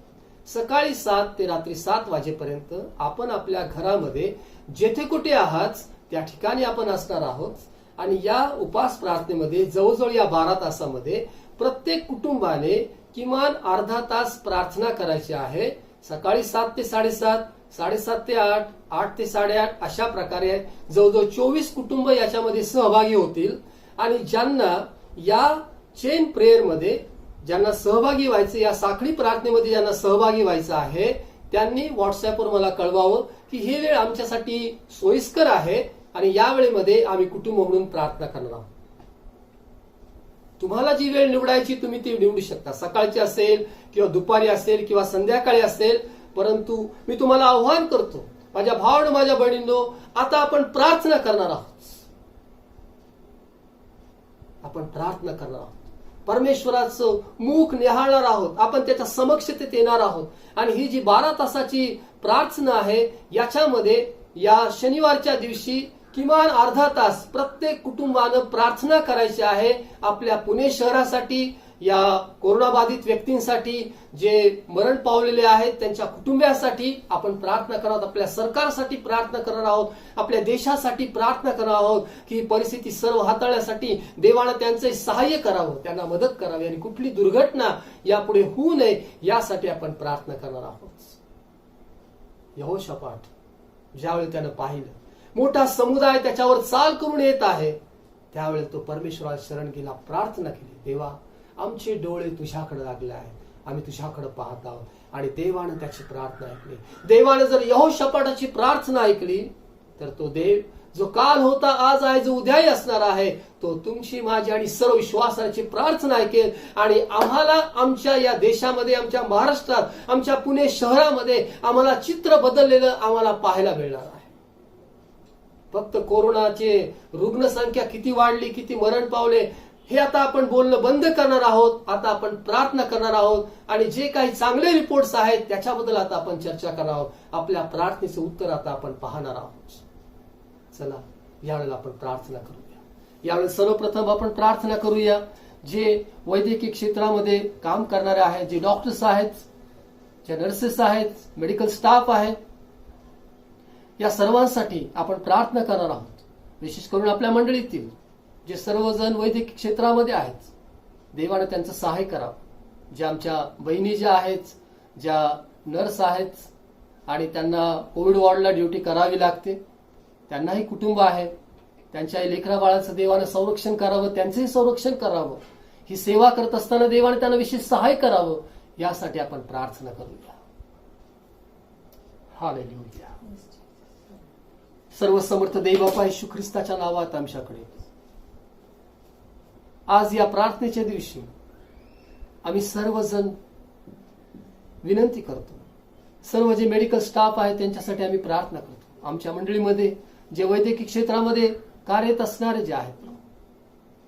सकाळी 7 ते रात्री 7 वाजेपर्यंत आपण आपल्या घरामध्ये जेथे कुठे आहात त्या ठिकाणी आपण असणार आहोत. आणि या उपवास प्रार्थनेमध्ये जवळजवळ या 12 तासामध्ये प्रत्येक कुटुंबाने किमान अर्धा तास प्रार्थना करायची आहे. सकाळी 7 ते 7:30, 7:30 ते 8, 8 ते 8:30 अशा प्रकारे जवळजवळ 24 कुटुंब याच्यामध्ये सहभागी होतील. आणि ज्यांना या चेन प्रेयर मध्ये ज्यांना सहभागी व्हायचं, या साखळी प्रार्थनेमध्ये ज्यांना सहभागी व्हायचं आहे त्यांनी व्हॉट्सअपवर मला कळवावं की ही वेळ आमच्यासाठी सोयीस्कर आहे आणि या वेळेमध्ये आम्ही कुटुंब म्हणून प्रार्थना करणार आहोत. तुम्हाला जी वेळ निवडायची तुम्ही ती निवडू शकता, सकाळची असेल किंवा दुपारी असेल किंवा संध्याकाळी असेल. परंतु मी तुम्हाला आव्हान करतो, माझ्या भावांनो, माझ्या बहिणींनो, आता आपण प्रार्थना करणार आहोत. आपण प्रार्थना करणार आहोत, परमेश्वराचं मुख निहाळणार आहोत, आपण त्याच्या समक्षतेत येणार आहोत. आणि ही जी 12 तासाची प्रार्थना आहे, याच्यामध्ये या शनिवारच्या दिवशी किमान अर्धा तास प्रत्येक कुटुंबानं प्रार्थना करायची आहे. आपल्या पुणे शहरासाठी, या कोरोनाबाधित व्यक्तींसाठी, जे मरण पावलेले आहेत त्यांच्या कुटुंबियांसाठी आपण प्रार्थना करणार आहोत. आपल्या सरकारसाठी प्रार्थना करणार आहोत, आपल्या देशासाठी प्रार्थना करणार आहोत की ही परिस्थिती सर्व हाताळण्यासाठी देवानं त्यांचे सहाय्य करावं, त्यांना मदत करावी आणि कुठली दुर्घटना यापुढे होऊ नये यासाठी आपण प्रार्थना करणार आहोत. यहोशापाट ज्यावेळी त्यानं पाहिलं मोठा समुदाय त्याच्यावर चाल करून येत आहे, त्यावेळी तो परमेश्वराला शरण गेला, प्रार्थना केली, देवा आमचे डोळे तुझ्याकडे लागले आहेत, आम्ही तुझ्याकडे पाहत आहोत. आणि देवानं त्याची प्रार्थना ऐकली. देवानं जर यहोशापाटाची प्रार्थना ऐकली तर तो देव जो काल होता, आज आहे, जो उद्याही असणार आहे, तो तुमची, माझी आणि सर्व विश्वासाची प्रार्थना ऐकेल. आणि आम्हाला आमच्या या देशामध्ये, आमच्या महाराष्ट्रात, आमच्या पुणे शहरामध्ये आम्हाला चित्र बदललेलं आम्हाला पाहायला मिळणार आहे. फक्त कोरोनाचे रुग्णसंख्या किती वाढली, किती मरण पावले, हे आता आपण बोलणं बंद करणार आहोत. आता आपण प्रार्थना करणार आहोत आणि जे काही चांगले रिपोर्ट्स आहेत त्याच्याबद्दल आता आपण चर्चा करणार आहोत. आपल्या प्रार्थनेचं उत्तर आता आपण पाहणार आहोत. चला यावेळेला आपण प्रार्थना करूया. यावेळेस सर्वप्रथम आपण प्रार्थना करूया जे वैद्यकीय क्षेत्रामध्ये काम करणारे आहेत, जे डॉक्टर्स आहेत, जे नर्सेस आहेत, मेडिकल स्टाफ आहे, या सर्वांसाठी आपण प्रार्थना करणार आहोत. विशेष करून आपल्या मंडळीतील जे सर्वजण वैद्यकीय क्षेत्रामध्ये आहेत, देवाने त्यांचं सहाय्य करावं. ज्या आमच्या बहिणी ज्या आहेत, ज्या नर्स आहेत आणि त्यांना कोविड वॉर्डला ड्युटी करावी लागते, त्यांनाही कुटुंब आहे, त्यांच्या लेकरा बाळाचं देवानं संरक्षण करावं, त्यांचंही संरक्षण करावं. ही सेवा करत असताना देवाने त्यांना विशेष सहाय्य करावं, यासाठी आपण प्रार्थना करूया. हालेलुया. सर्व समर्थ देवबापा येशू ख्रिस्ताच्या नावात आमच्याकडे आज या प्रार्थनेच्या दिवशी आम्ही सर्वजण विनंती करतो. सर्व जे मेडिकल स्टाफ आहे त्यांच्यासाठी आम्ही प्रार्थना करतो. आमच्या मंडळीमध्ये जे वैद्यकीय क्षेत्रामध्ये कार्यरत असणारे जे आहेत,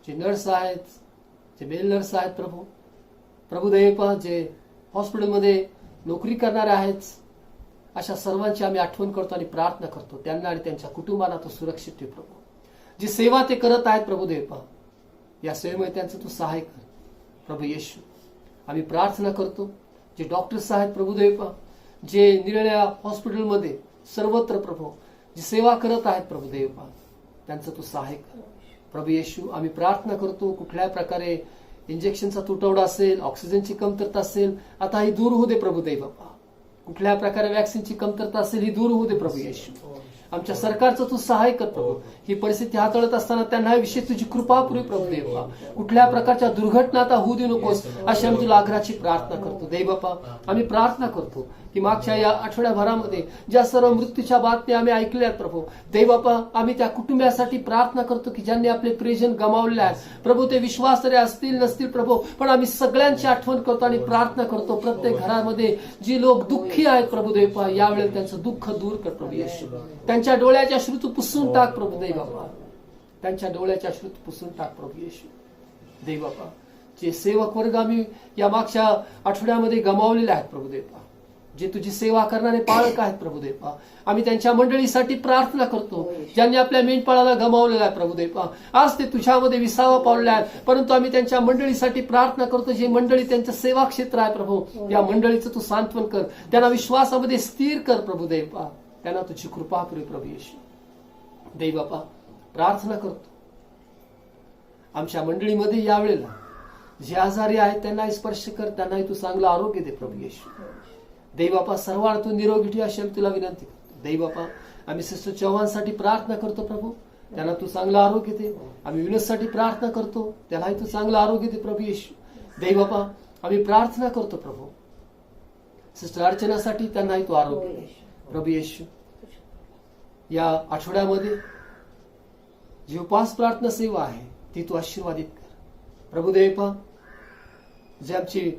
जे नर्स आहेत, जे मेल नर्स आहेत, प्रभू देवपा जे हॉस्पिटलमध्ये नोकरी करणारे आहेत, अशा सर्वांची आम्ही आठवण करतो आणि प्रार्थना करतो. त्यांना आणि त्यांच्या कुटुंबाला तो सुरक्षित ठेव प्रभू. जी सेवा ते करत आहेत प्रभू देवपा, या सेवेमध्ये त्यांचं तू सहाय्य कर प्रभू येशू. आम्ही प्रार्थना करतो जे डॉक्टर्स आहेत प्रभू देवपा, जे निरनिराळ्या हॉस्पिटलमध्ये सर्वत्र प्रभू जी सेवा करत आहेत प्रभू देवपा, त्यांचं तू सहाय्य कर प्रभू येशू. आम्ही प्रार्थना करतो कुठल्या प्रकारे इंजेक्शनचा तुटवडा असेल, ऑक्सिजनची कमतरता असेल, आता ही दूर होऊ दे प्रभू देवपा. कुठल्या प्रकारे वॅक्सिनची कमतरता असेल, ही दूर होऊ दे प्रभू येशू. आमच्या सरकारचं तू सहाय्य कर प्रभू. ही परिस्थिती हाताळत असताना त्यांना विषय तुझी कृपा पुरी प्रभू देवपा. कुठल्या प्रकारच्या दुर्घटना आता होऊ देऊ नकोस अशी आम्ही तुला आग्रहाची प्रार्थना करतो देवबापा. आम्ही प्रार्थना करतो की मागच्या या आठवड्याभरामध्ये ज्या सर्व मृत्यूच्या बातम्या आम्ही ऐकल्यात प्रभू देवबापा, आम्ही त्या कुटुंबियासाठी प्रार्थना करतो की ज्यांनी आपले प्रियजन गमावले आहेत प्रभू, ते विश्वासार्ह असतील नसतील प्रभू, पण आम्ही सगळ्यांची आठवण करतो आणि प्रार्थना करतो. प्रत्येक घरामध्ये जी लोक दुःखी आहेत प्रभू देवपा, यावेळेला त्यांचं दुःख दूर कर प्रभू येशू. त्यांच्या डोळ्याच्या अश्रू तू पुसून टाक प्रभू देवबापा. त्यांच्या डोळ्याच्या अश्रू तू पुसून टाक प्रभू येशू देवबापा. जे सेवक वर्ग आम्ही या मागच्या आठवड्यामध्ये गमावलेले आहेत प्रभू देवपा, जे तुझी सेवा करणारे पालक आहेत प्रभू देवपा, आम्ही त्यांच्या मंडळीसाठी प्रार्थना करतो. ज्यांनी आपल्या मेंढपाळाला गमावलेला आहे प्रभू देवपा, आज ते तुझ्यामध्ये विसावा पावले आहेत, परंतु आम्ही त्यांच्या मंडळीसाठी प्रार्थना करतो. जे मंडळी त्यांचं सेवा क्षेत्र आहे प्रभू, या मंडळीचं तू सांत्वन कर, त्यांना विश्वासामध्ये स्थिर कर प्रभू देवपा. त्यांना तुझी कृपा करू प्रभू येशू देवबापा. प्रार्थना करतो आमच्या मंडळीमध्ये यावेळेला जे आजारी आहेत त्यांनाही स्पर्श कर, त्यांनाही तू चांगलं आरोग्य दे प्रभू येशू देवबापा. सर्वांना तू निरोगी ठेव अशी तुला विनंती करतो देवबापा. आम्ही सिस्टर चव्हाणसाठी प्रार्थना करतो प्रभू, त्यांना तू चांगलं आरोग्य दे. आम्ही विनोदसाठी प्रार्थना करतो, त्यालाही तू चांगलं आरोग्य दे प्रभू येशू देवबापा. आम्ही प्रार्थना करतो प्रभू सिस्टर अर्चनासाठी त्यांनाही तू आरोग्य दे. प्रभू येशू, या आठवड्यामध्ये जी उपास प्रार्थना सेवा आहे ती तू आशीर्वादित कर. प्रभुदेव, जे आमची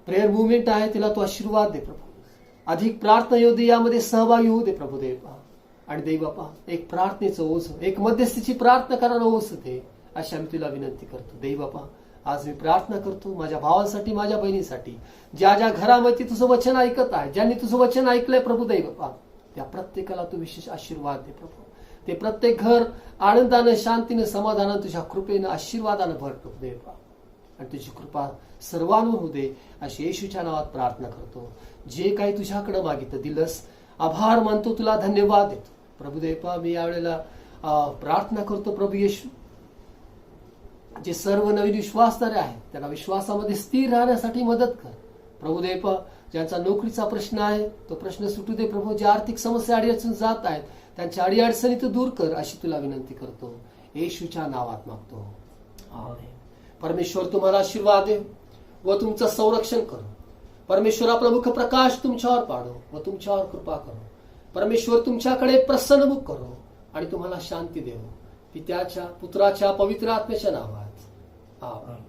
प्रेयर मुवमेंट आहे तिला तू आशीर्वाद दे प्रभू. अधिक प्रार्थना योद्धे यामध्ये सहभागी होऊ दे प्रभुदेव. आणि देव बापा, एक प्रार्थनेचं ओझ, एक मध्यस्थीची प्रार्थना करायला ओझ दे, अशी आम्ही तुला विनंती करतो. देव बापा, आज मी प्रार्थना करतो माझ्या भावांसाठी, माझ्या बहिणीसाठी, ज्या ज्या घरामध्ये तुझं वचन ऐकत आहे, ज्यांनी तुझं वचन ऐकलंय प्रभुदेव बापा, त्या प्रत्येकाला तू विशेष आशीर्वाद दे प्रभू. ते प्रत्येक घर आनंदानं, शांतीनं, समाधानानं, तुझ्या कृपेनं, आशीर्वादानं भर प्रभुदेव. आणि तुझी कृपा सर्वांवर होऊ दे, अशी येशूच्या नावात प्रार्थना करतो. जे काही तुझ्याकडे मागितलं दिलंस, आभार मानतो, तुला धन्यवाद देतो प्रभुदेव. मी यावेळेला प्रार्थना करतो प्रभू येशू, जे सर्व नवीन विश्वासणारे आहेत त्यांना विश्वासामध्ये स्थिर राहण्यासाठी मदत कर प्रभुदेव. ज्यांचा नोकरीचा प्रश्न आहे तो प्रश्न सुटू दे प्रभू. ज्या आर्थिक समस्या अडीअडचण जात आहेत त्यांच्या अडीअडचणी तू दूर कर, अशी तुला विनंती करतो. येशूच्या नावात मागतो, आमेन. परमेश्वर तुम्हाला आशीर्वाद दे व तुमचं संरक्षण करो. परमेश्वर आपला मुख प्रकाश तुमच्यावर पाडो व तुमच्यावर कृपा करो. परमेश्वर तुमच्याकडे प्रसन्नमुख करो आणि तुम्हाला शांती देवो. पित्याच्या, पुत्राच्या, पवित्र आत्म्याच्या नावात, आमेन.